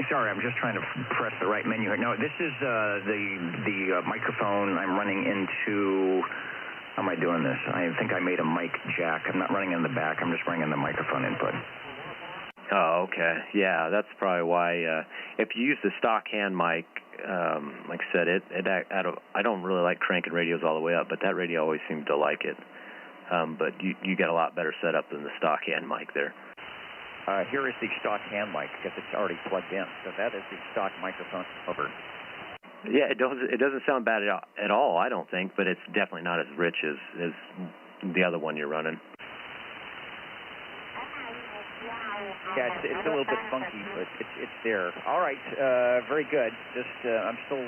S5: Sorry, I'm just trying to press the right menu here. No, this is the microphone I'm running into. How am I doing this? I think I made a mic jack. I'm not running in the back. I'm just running in the microphone input.
S1: Oh, okay. Yeah, that's probably why. If you use the stock hand mic, like I said, I don't really like cranking radios all the way up, but that radio always seemed to like it. But you get a lot better setup than the stock hand mic there.
S5: Here is the stock hand mic because it's already plugged in. So that is the stock microphone over.
S1: Yeah, it doesn't sound bad at all, I don't think, but it's definitely not as rich as the other one you're running.
S5: Yeah, it's a little bit funky, but it's there. All right, very good. Just I'm still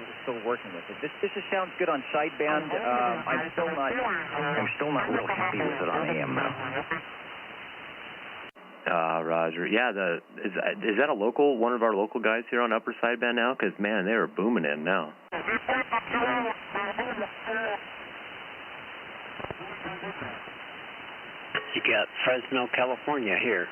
S5: working with it. This sounds good on sideband. I'm still not real happy with it on AM though.
S1: Roger. Yeah, is that a local, one of our local guys here on upper sideband now? Because man, they are booming in now.
S3: You got Fresno, California here.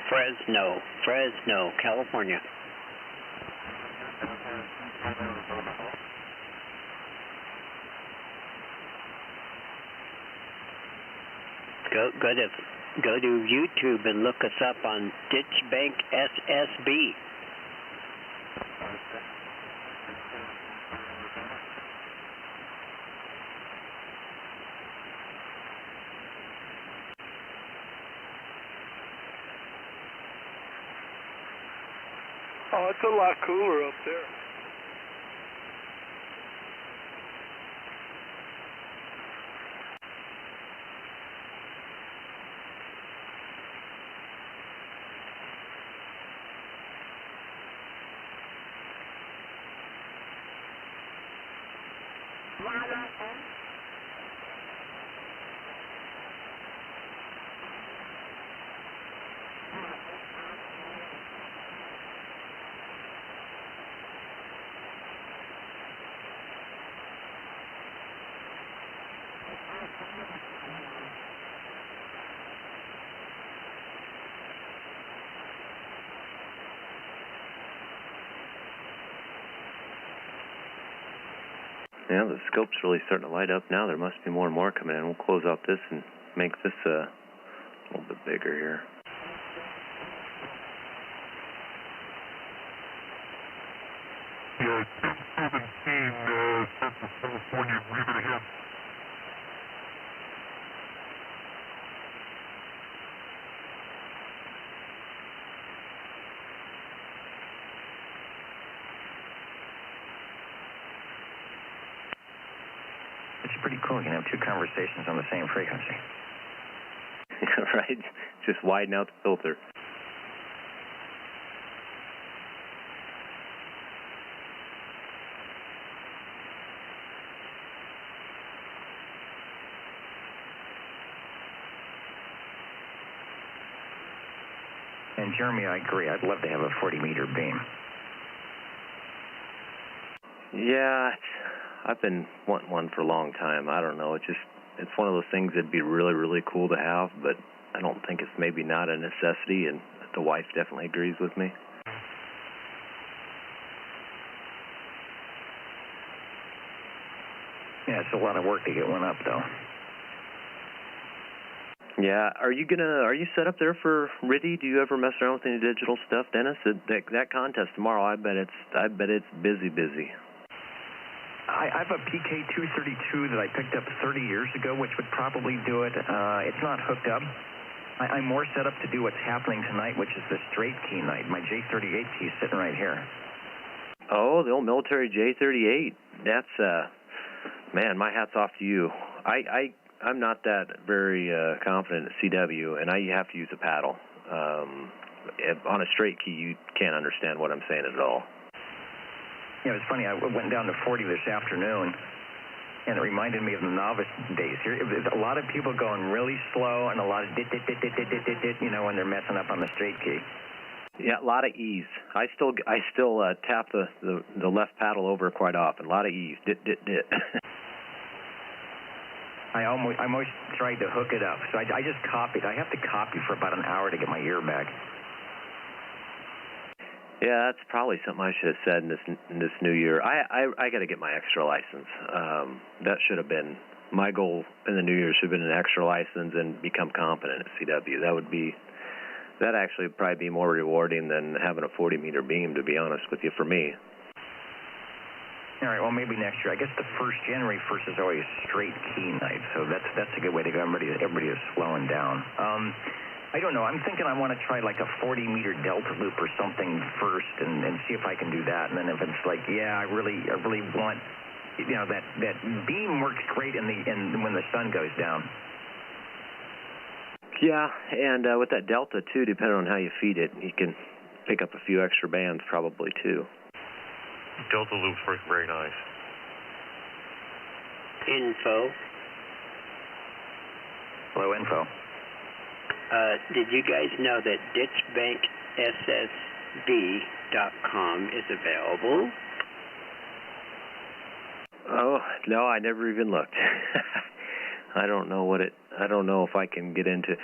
S3: Fresno, California. Go to YouTube and look us up on Bank SSB.
S16: Oh, it's a lot cooler up there.
S1: Yeah, the scope's really starting to light up now. There must be more and more coming in. We'll close out this and make this a little bit bigger here.
S16: Yeah, 1017, Central California, leave it ahead.
S5: It's pretty cool. You can have two conversations on the same frequency.
S1: Right? Just widen out the filter.
S5: And Jeremy, I agree. I'd love to have a 40-meter beam.
S1: Yeah, I've been wanting one for a long time. I don't know. It's one of those things that'd be really, really cool to have, but I don't think it's maybe not a necessity, and the wife definitely agrees with me.
S5: Yeah, it's a lot of work to get one up, though.
S1: Yeah, are you set up there for RIDI? Do you ever mess around with any digital stuff, Dennis? That contest tomorrow, I bet it's busy.
S5: I have a PK232 that I picked up 30 years ago, which would probably do it. It's not hooked up. I'm more set up to do what's happening tonight, which is the straight key night. My J38 key is sitting right here.
S1: Oh, the old military J38. That's, man, my hat's off to you. I'm not that very confident at CW, and I have to use a paddle. On a straight key, you can't understand what I'm saying at all.
S5: Yeah, it was funny. I went down to 40 this afternoon, and it reminded me of the novice days. A lot of people going really slow, and a lot of dit, you know, when they're messing up on the straight key.
S1: Yeah, a lot of ease. I still tap the left paddle over quite often. A lot of ease. Dit.
S5: I almost tried to hook it up, so I just copied. I have to copy for about an hour to get my ear back.
S1: Yeah, that's probably something I should have said in this new year. I got to get my extra license. That should have been my goal in the new year. Should have been an extra license and become competent at CW. That actually would probably be more rewarding than having a 40-meter beam, to be honest with you, for me.
S5: All right, well, maybe next year. I guess January 1st is always straight key night, so that's a good way to go. Everybody is slowing down. I don't know. I'm thinking I want to try like a 40-meter delta loop or something first and see if I can do that. And then if it's like, yeah, I really want, that beam works great when the sun goes down.
S1: Yeah, and with that delta, too, depending on how you feed it, you can pick up a few extra bands probably, too.
S13: Delta loops work very nice.
S3: Info.
S5: Hello, info.
S3: Did you guys know that ditchbankssb.com is available?
S1: Oh, no, I never even looked. I don't know if I can get into.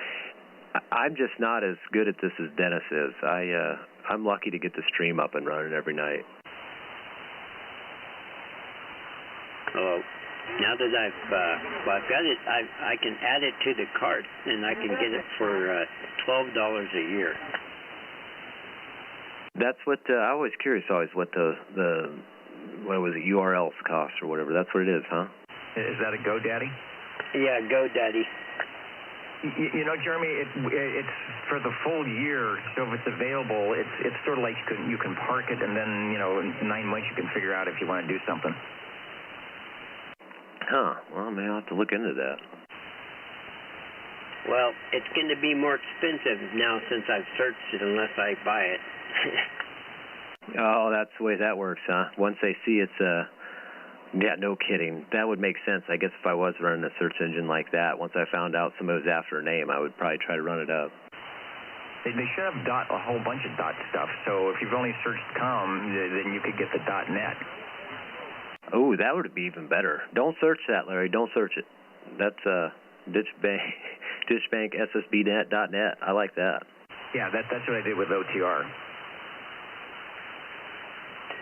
S1: I'm just not as good at this as Dennis is. I'm lucky to get the stream up and running every night.
S3: Oh, now that I've got it, I can add it to the cart, and I can get it for $12 a year.
S1: That's what I was curious always what the what was it, URLs cost or whatever. That's what it is, huh?
S5: Is that a GoDaddy?
S3: Yeah, GoDaddy.
S5: You know, Jeremy, it's for the full year. So if it's available, it's sort of like you can park it, and then in 9 months you can figure out if you want to do something.
S1: Huh. Well, maybe I'll have to look into that.
S3: Well, it's going to be more expensive now since I've searched it unless I buy it.
S1: Oh, that's the way that works, huh? Once they see it's yeah, no kidding. That would make sense. I guess if I was running a search engine like that, once I found out somebody was after a name, I would probably try to run it up.
S5: They should have a whole bunch of .dot stuff. So if you've only searched .com, then you could get the .net.
S1: Oh, that would be even better. Don't search that, Larry. Don't search it. That's ditchbank SSB Net.net. I like that.
S5: Yeah, that's what I did with OTR.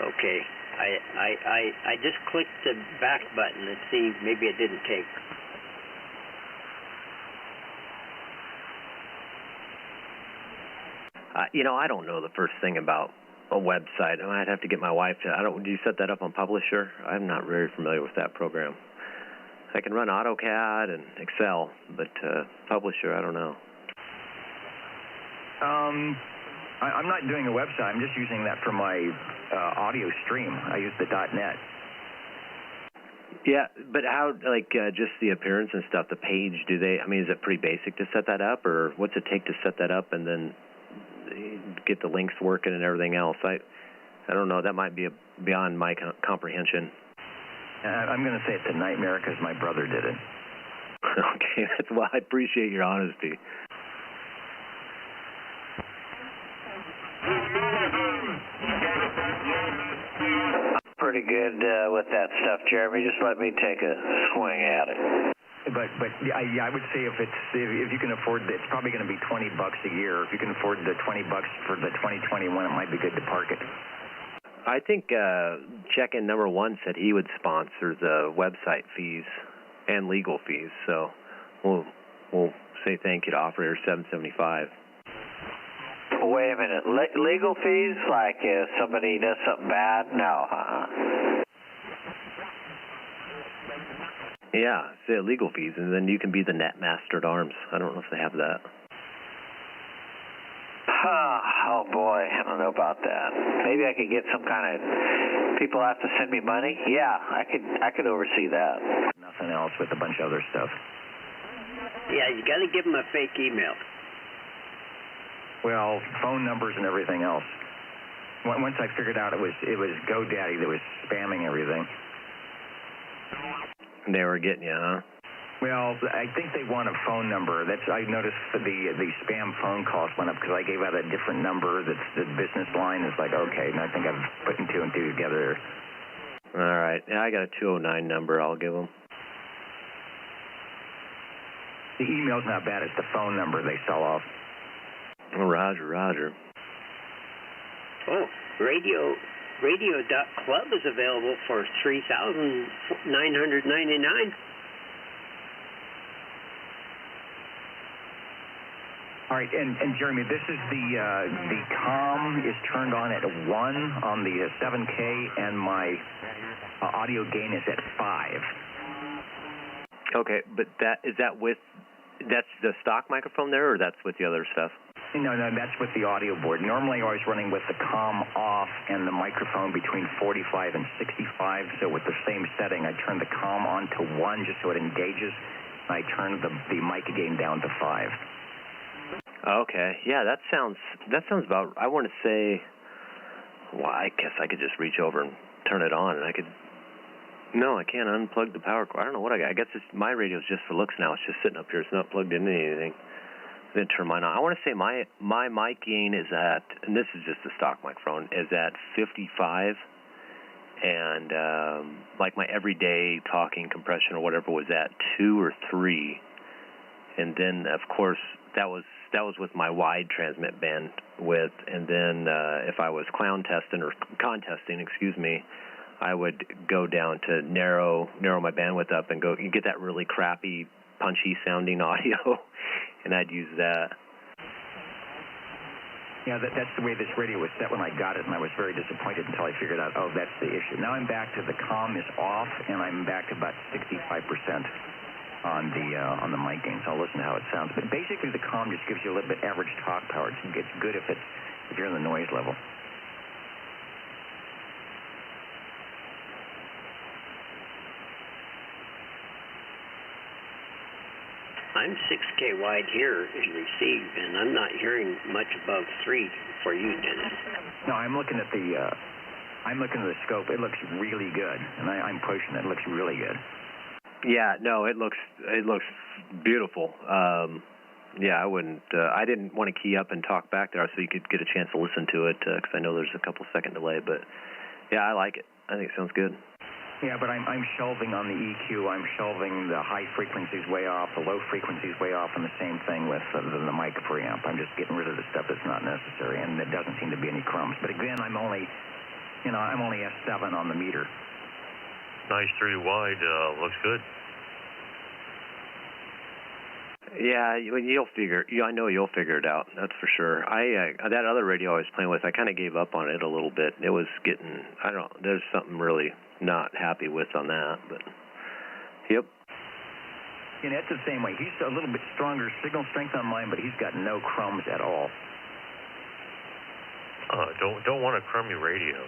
S3: Okay. I just clicked the back button and see maybe it didn't take.
S1: I don't know the first thing about a website. I might have to get my wife to. Do you set that up on Publisher? I'm not very familiar with that program. I can run AutoCAD and Excel, but Publisher, I don't know.
S5: I'm not doing a website. I'm just using that for my audio stream. I use the .net.
S1: Yeah, but how, just the appearance and stuff, the page, is it pretty basic to set that up, or what's it take to set that up and then get the links working and everything else? I don't know. That might be beyond my comprehension.
S5: I'm going to say it's a nightmare because my brother did it.
S1: Okay, well, I appreciate your honesty.
S8: Pretty good with that stuff, Jeremy. Just let me take a swing at it.
S5: But I would say if you can afford it, it's probably going to be $20 a year. If you can afford the $20 for the 2021, it might be good to park it.
S1: I think check-in number 1 said he would sponsor the website fees and legal fees, so we'll say thank you to operator 775.
S8: Wait a minute. Legal fees? Like if somebody does something bad? No.
S1: Yeah, say legal fees, and then you can be the net master at arms. I don't know if they have that.
S8: Oh boy, I don't know about that. Maybe I could get some kind of people have to send me money. Yeah, I could oversee that.
S5: Nothing else with a bunch of other stuff.
S3: Yeah, you got to give them a fake email.
S5: Well, phone numbers and everything else. Once I figured out it was GoDaddy that was spamming everything.
S1: They were getting you, huh?
S5: Well, I think they want a phone number. I noticed the spam phone calls went up because I gave out a different number. That's the business line. It's like, okay, and I think I'm putting 2 and 2 together.
S1: All right. Yeah, I got a 209 number I'll give them.
S5: The email's not bad. It's the phone number they sell off.
S1: Oh, Roger, Roger.
S3: Oh, radio.club is available for $3,999.
S5: All right, and Jeremy, this is the comm is turned on at 1 on the 7K, and my audio gain is at 5.
S1: Okay, but that's the stock microphone there, or that's with the other stuff?
S5: No, that's with the audio board. Normally I was running with the comm off and the microphone between 45 and 65, so with the same setting, I turned the comm on to 1 just so it engages, and I turned the mic gain down to 5.
S1: Okay, yeah, that sounds about, I want to say, well, I guess I could just reach over and turn it on, and I can't unplug the power cord. I don't know what I got. I guess my radio's just for looks now. It's just sitting up here. It's not plugged into anything. Then turn mine on. I want to say my mic gain is at, and this is just the stock microphone, is at 55, and like my everyday talking compression or whatever was at 2 or 3, and then of course that was with my wide transmit bandwidth, and then if I was clown testing or contesting, excuse me, I would go down to narrow my bandwidth up and you get that really crappy, punchy sounding audio, and I'd use that.
S5: Yeah, that's the way this radio was set when I got it, and I was very disappointed until I figured out, oh, that's the issue. Now I'm back to the comm is off, and I'm back to about 65% on the mic gain, so I'll listen to how it sounds. But basically the comm just gives you a little bit average talk power. It's good if you're in the noise level.
S3: I'm 6K wide here in receive, and I'm not hearing much above 3 for you, Dennis.
S5: No, I'm looking at the scope. It looks really good, and I'm pushing it. It looks really good.
S1: Yeah, no, it looks beautiful. Yeah, I didn't want to key up and talk back there so you could get a chance to listen to it, because I know there's a couple second delay, but yeah, I like it. I think it sounds good.
S5: Yeah, but I'm shelving on the EQ. I'm shelving the high frequencies way off, the low frequencies way off, and the same thing with the mic preamp. I'm just getting rid of the stuff that's not necessary, and there doesn't seem to be any crumbs. But again, I'm only S7 on the meter.
S13: Nice 3 wide, looks good.
S1: Yeah, I know you'll figure it out. That's for sure. That other radio I was playing with, I kind of gave up on it a little bit. It was getting, I don't know, there's something really not happy with on that, but yep.
S5: And that's the same way. He's a little bit stronger signal strength on mine, but he's got no crumbs at all.
S13: Don't want a crummy radio.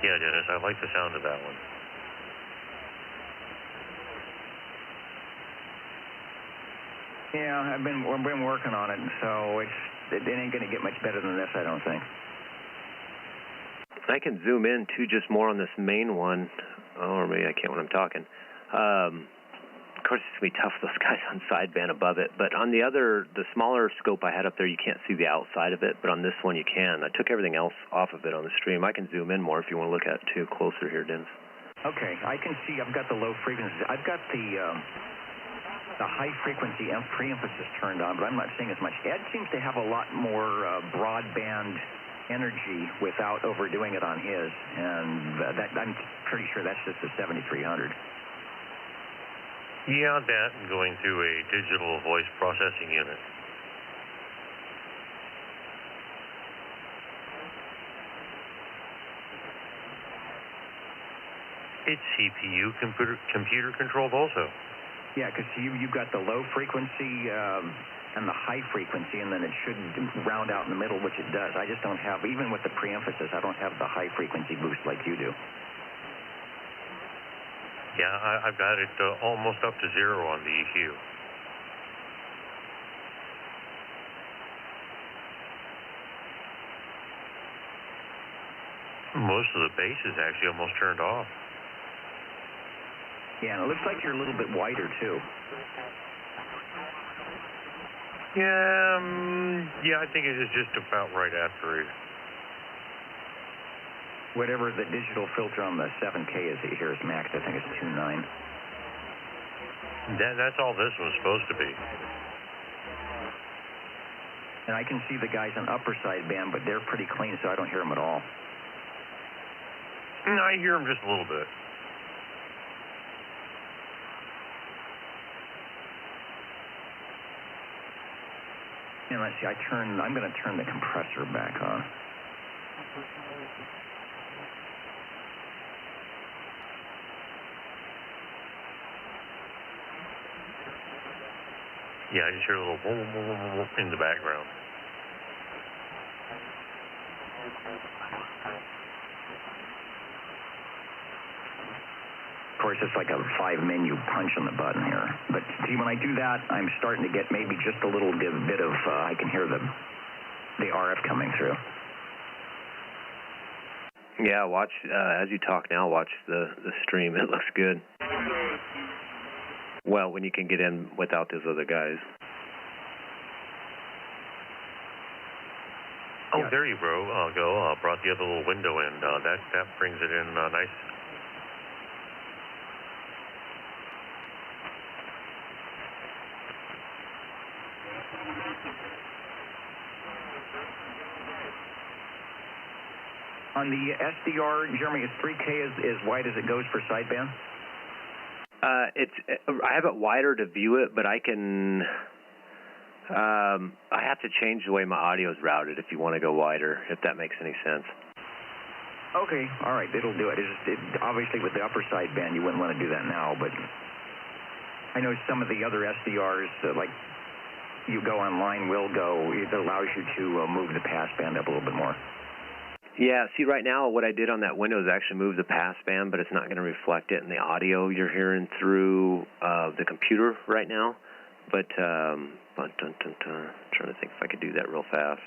S13: Yeah, Dennis, I like the sound of that one.
S5: Yeah, I've been working on it, so it ain't going to get much better than this, I don't think.
S1: I can zoom in too, just more on this main one, or maybe I can't when I'm talking. Of course, it's going to be tough, those guys on sideband above it. But on the smaller scope I had up there, you can't see the outside of it. But on this one, you can. I took everything else off of it on the stream. I can zoom in more if you want to look at it too closer here, Dennis.
S5: Okay, I can see. I've got the low frequencies. I've got the high frequency pre-emphasis turned on, but I'm not seeing as much. Ed seems to have a lot more broadband energy without overdoing it on his, and I'm pretty sure that's just the 7300.
S13: Yeah, that and going through a digital voice processing unit. It's CPU computer controlled also.
S5: Yeah, because you've got the low frequency and the high frequency, and then it should round out in the middle, which it does. I just don't have, even with the pre-emphasis, I don't have the high frequency boost like you do.
S13: Yeah, I've got it almost up to 0 on the EQ. Most of the base is actually almost turned off.
S5: Yeah, and it looks like you're a little bit wider, too.
S13: Yeah, I think it is just about right after it.
S5: Whatever the digital filter on the 7K is here is max. I think it's 2.9.
S13: That's all this was supposed to be.
S5: And I can see the guys on upper sideband, but they're pretty clean, so I don't hear them at all.
S13: I hear them just a little bit.
S5: And let's see, I'm going to turn the compressor back on.
S13: Yeah, I just hear a little whoop in the background.
S5: Of course, it's like a 5-menu punch on the button here. But see, when I do that, I'm starting to get maybe just a little bit of, I can hear the RF coming through.
S1: Yeah, watch, as you talk now, watch the stream. It looks good. Well, when you can get in without those other guys.
S13: Oh, yeah. There you go. Brought the other little window in. That brings it in nice.
S5: On the SDR, Jeremy, is 3K as wide as it goes for sideband?
S1: I have it wider to view it, but I can. I have to change the way my audio is routed if you want to go wider, if that makes any sense.
S5: Okay, all right, it'll do it. Obviously, with the upper sideband, you wouldn't want to do that now, but I know some of the other SDRs, like you go online, it allows you to move the passband up a little bit more.
S1: Yeah, see, right now what I did on that window is actually move the passband, but it's not going to reflect it in the audio you're hearing through the computer right now. But trying to think if I could do that real fast.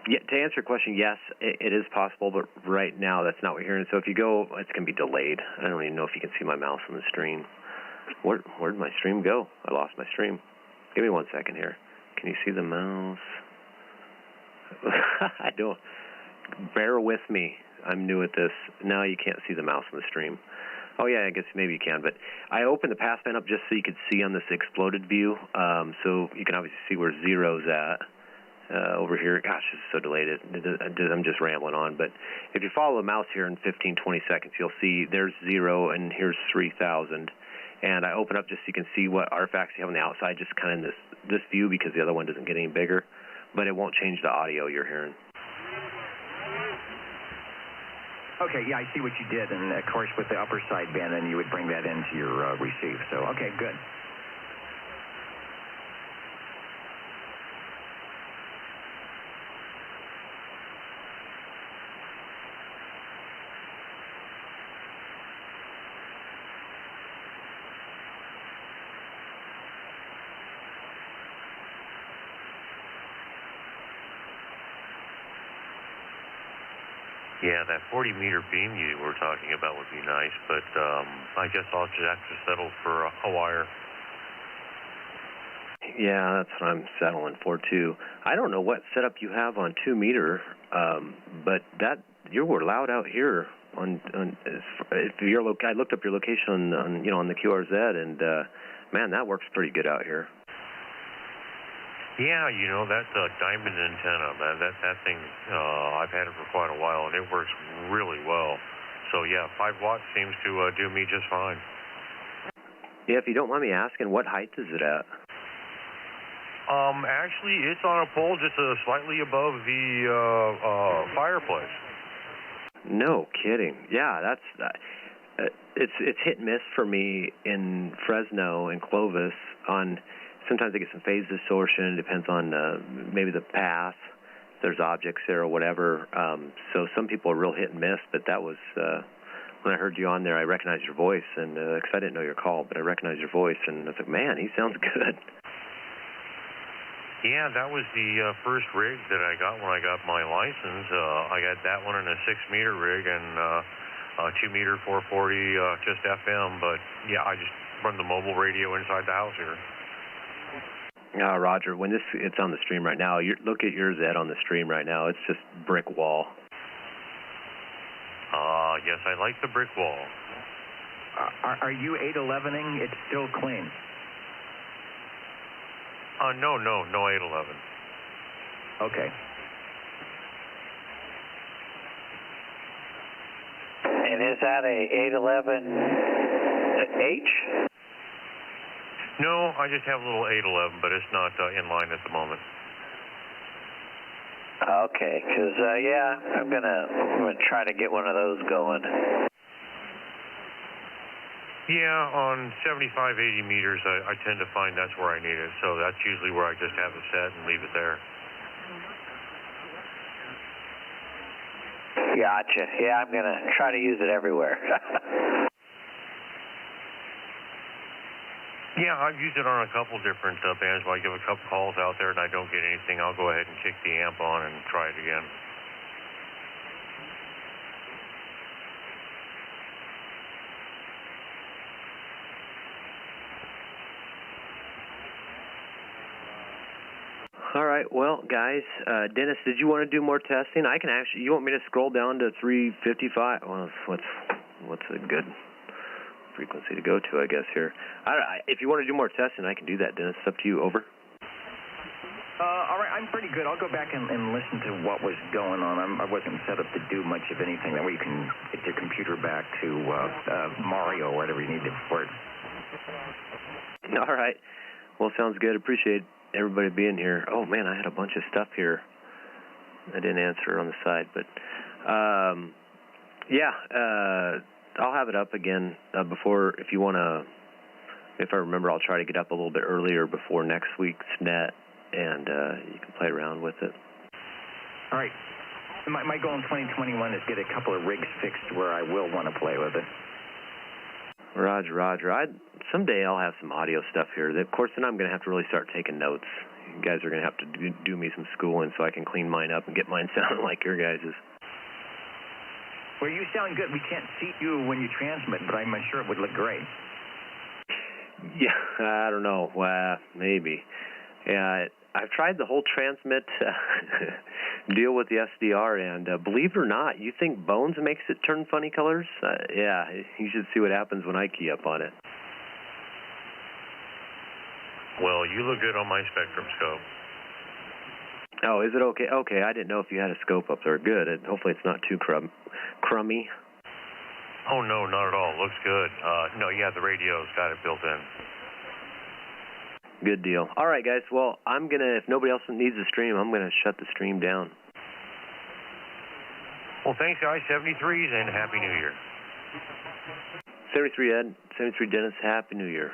S1: Yeah, to answer your question, yes, it is possible, but right now that's not what you're hearing. So if you go, it's going to be delayed. I don't even know if you can see my mouse on the stream. Where'd my stream go? I lost my stream. Give me 1 second here. Can you see the mouse? I don't. Bear with me. I'm new at this. Now you can't see the mouse on the stream. Oh, yeah, I guess maybe you can. But I opened the passband up just so you could see on this exploded view. So you can obviously see where zero's at over here. Gosh, this is so delayed. I'm just rambling on. But if you follow the mouse here in 15, 20 seconds, you'll see there's 0 and here's 3,000. And I open up just so you can see what artifacts you have on the outside, just kind of in this view because the other one doesn't get any bigger. But it won't change the audio you're hearing.
S5: Okay, yeah, I see what you did, and of course with the upper sideband, then you would bring that into your receive. So, okay, good.
S13: Yeah, that 40-meter beam you were talking about would be nice, but I guess I'll just have to settle for a wire.
S1: Yeah, that's what I'm settling for, too. I don't know what setup you have on 2-meter, but you were loud out here. I looked up your location on the QRZ, and man, that works pretty good out here.
S13: Yeah, that's a diamond antenna, man. That thing, I've had it for quite a while, and it works really well. So, yeah, 5 watts seems to do me just fine.
S1: Yeah, if you don't mind me asking, what height is it at?
S13: Actually, it's on a pole just slightly above the fireplace.
S1: No kidding. Yeah, it's hit and miss for me in Fresno and Clovis on... Sometimes I get some phase distortion. It depends on maybe the path, if there's objects there or whatever. So some people are real hit and miss, but that was, when I heard you on there, I recognized your voice, and because I didn't know your call, but I recognized your voice, and I was like, man, he sounds good.
S13: Yeah, that was the first rig that I got when I got my license. I got that one in a 6-meter rig and 2-meter 440 just FM. But yeah, I just run the mobile radio inside the house here.
S1: Roger, when it's on the stream right now, look at yours, Ed, on the stream right now. It's just brick wall.
S13: Yes, I like the brick wall.
S5: Are you 811ing? It's still clean.
S13: No 811.
S5: Okay.
S8: And is that a 811H?
S13: No, I just have a little 811, but it's not in line at the moment.
S8: Okay, because, yeah, I'm gonna try to get one of those going.
S13: Yeah, on 75, 80 meters, I tend to find that's where I need it. So that's usually where I just have it set and leave it there.
S8: Gotcha. Yeah, I'm going to try to use it everywhere.
S13: Yeah, I've used it on a couple different bands. When I give a couple calls out there and I don't get anything, I'll go ahead and kick the amp on and try it again.
S1: All right, well, guys, Dennis, did you want to do more testing? I can actually. You want me to scroll down to 355? Well, what's a good frequency to go to, I guess, here. If you want to do more testing, I can do that, Dennis. It's up to you. Over.
S5: All right, I'm pretty good. I'll go back and listen to what was going on. I wasn't set up to do much of anything. That way you can get your computer back to Mario or whatever you need it for it.
S1: All right. Well, sounds good. Appreciate everybody being here. Oh, man, I had a bunch of stuff here I didn't answer on the side. But, I'll have it up again before, if you want to, if I remember, I'll try to get up a little bit earlier before next week's net, and you can play around with it.
S5: All right. My goal in 2021 is get a couple of rigs fixed where I will want to play with it.
S1: Roger. Someday I'll have some audio stuff here. Of course, then I'm going to have to really start taking notes. You guys are going to have to do me some schooling so I can clean mine up and get mine sounding like your guys's.
S5: Well, you sound good. We can't see you when you transmit, but I'm sure it would look great.
S1: Yeah, I don't know. Maybe. Yeah, I've tried the whole transmit deal with the SDR, and believe it or not, you think Bones makes it turn funny colors? Yeah, you should see what happens when I key up on it.
S13: Well, you look good on my spectrum scope.
S1: Oh, is it okay? Okay, I didn't know if you had a scope up there. Good. Hopefully it's not too crummy.
S13: Oh, no, not at all. Looks good. No, yeah, the radio's got it built in.
S1: Good deal. All right, guys. Well, if nobody else needs the stream, I'm going to shut the stream down.
S13: Well, thanks, guys. 73s, and Happy New Year.
S1: 73 Ed, 73 Dennis, Happy New Year.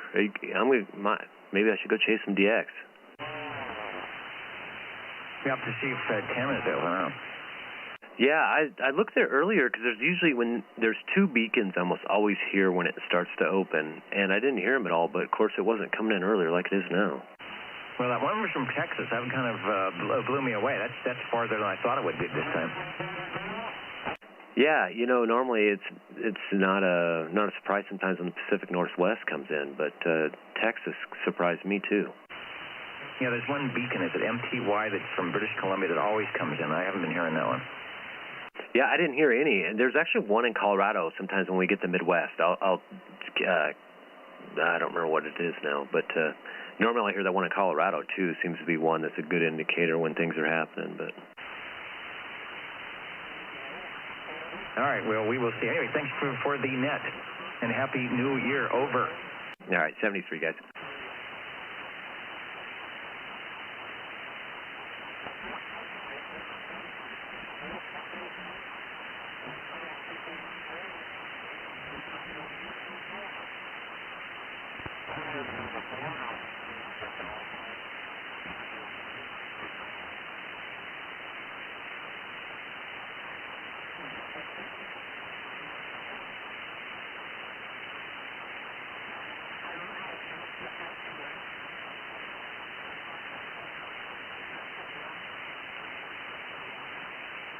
S1: Maybe I should go chase some DX.
S5: We have to see if Tim is there.
S1: Yeah, I looked there earlier because there's usually when there's two beacons I almost always hear when it starts to open, and I didn't hear them at all, but of course it wasn't coming in earlier like it is now.
S5: Well, that one was from Texas. That kind of blew me away. That's farther than I thought it would be this time.
S1: Yeah, normally it's not a surprise sometimes when the Pacific Northwest comes in, but Texas surprised me too.
S5: Yeah, there's one beacon. Is it MTY that's from British Columbia that always comes in? I haven't been hearing that one.
S1: Yeah, I didn't hear any. And there's actually one in Colorado sometimes when we get the Midwest. I don't remember what it is now, but normally I hear that one in Colorado too. Seems to be one that's a good indicator when things are happening. But
S5: all right, well, we will see. Anyway, thanks for the net, and Happy New Year. Over.
S1: All right, 73, guys.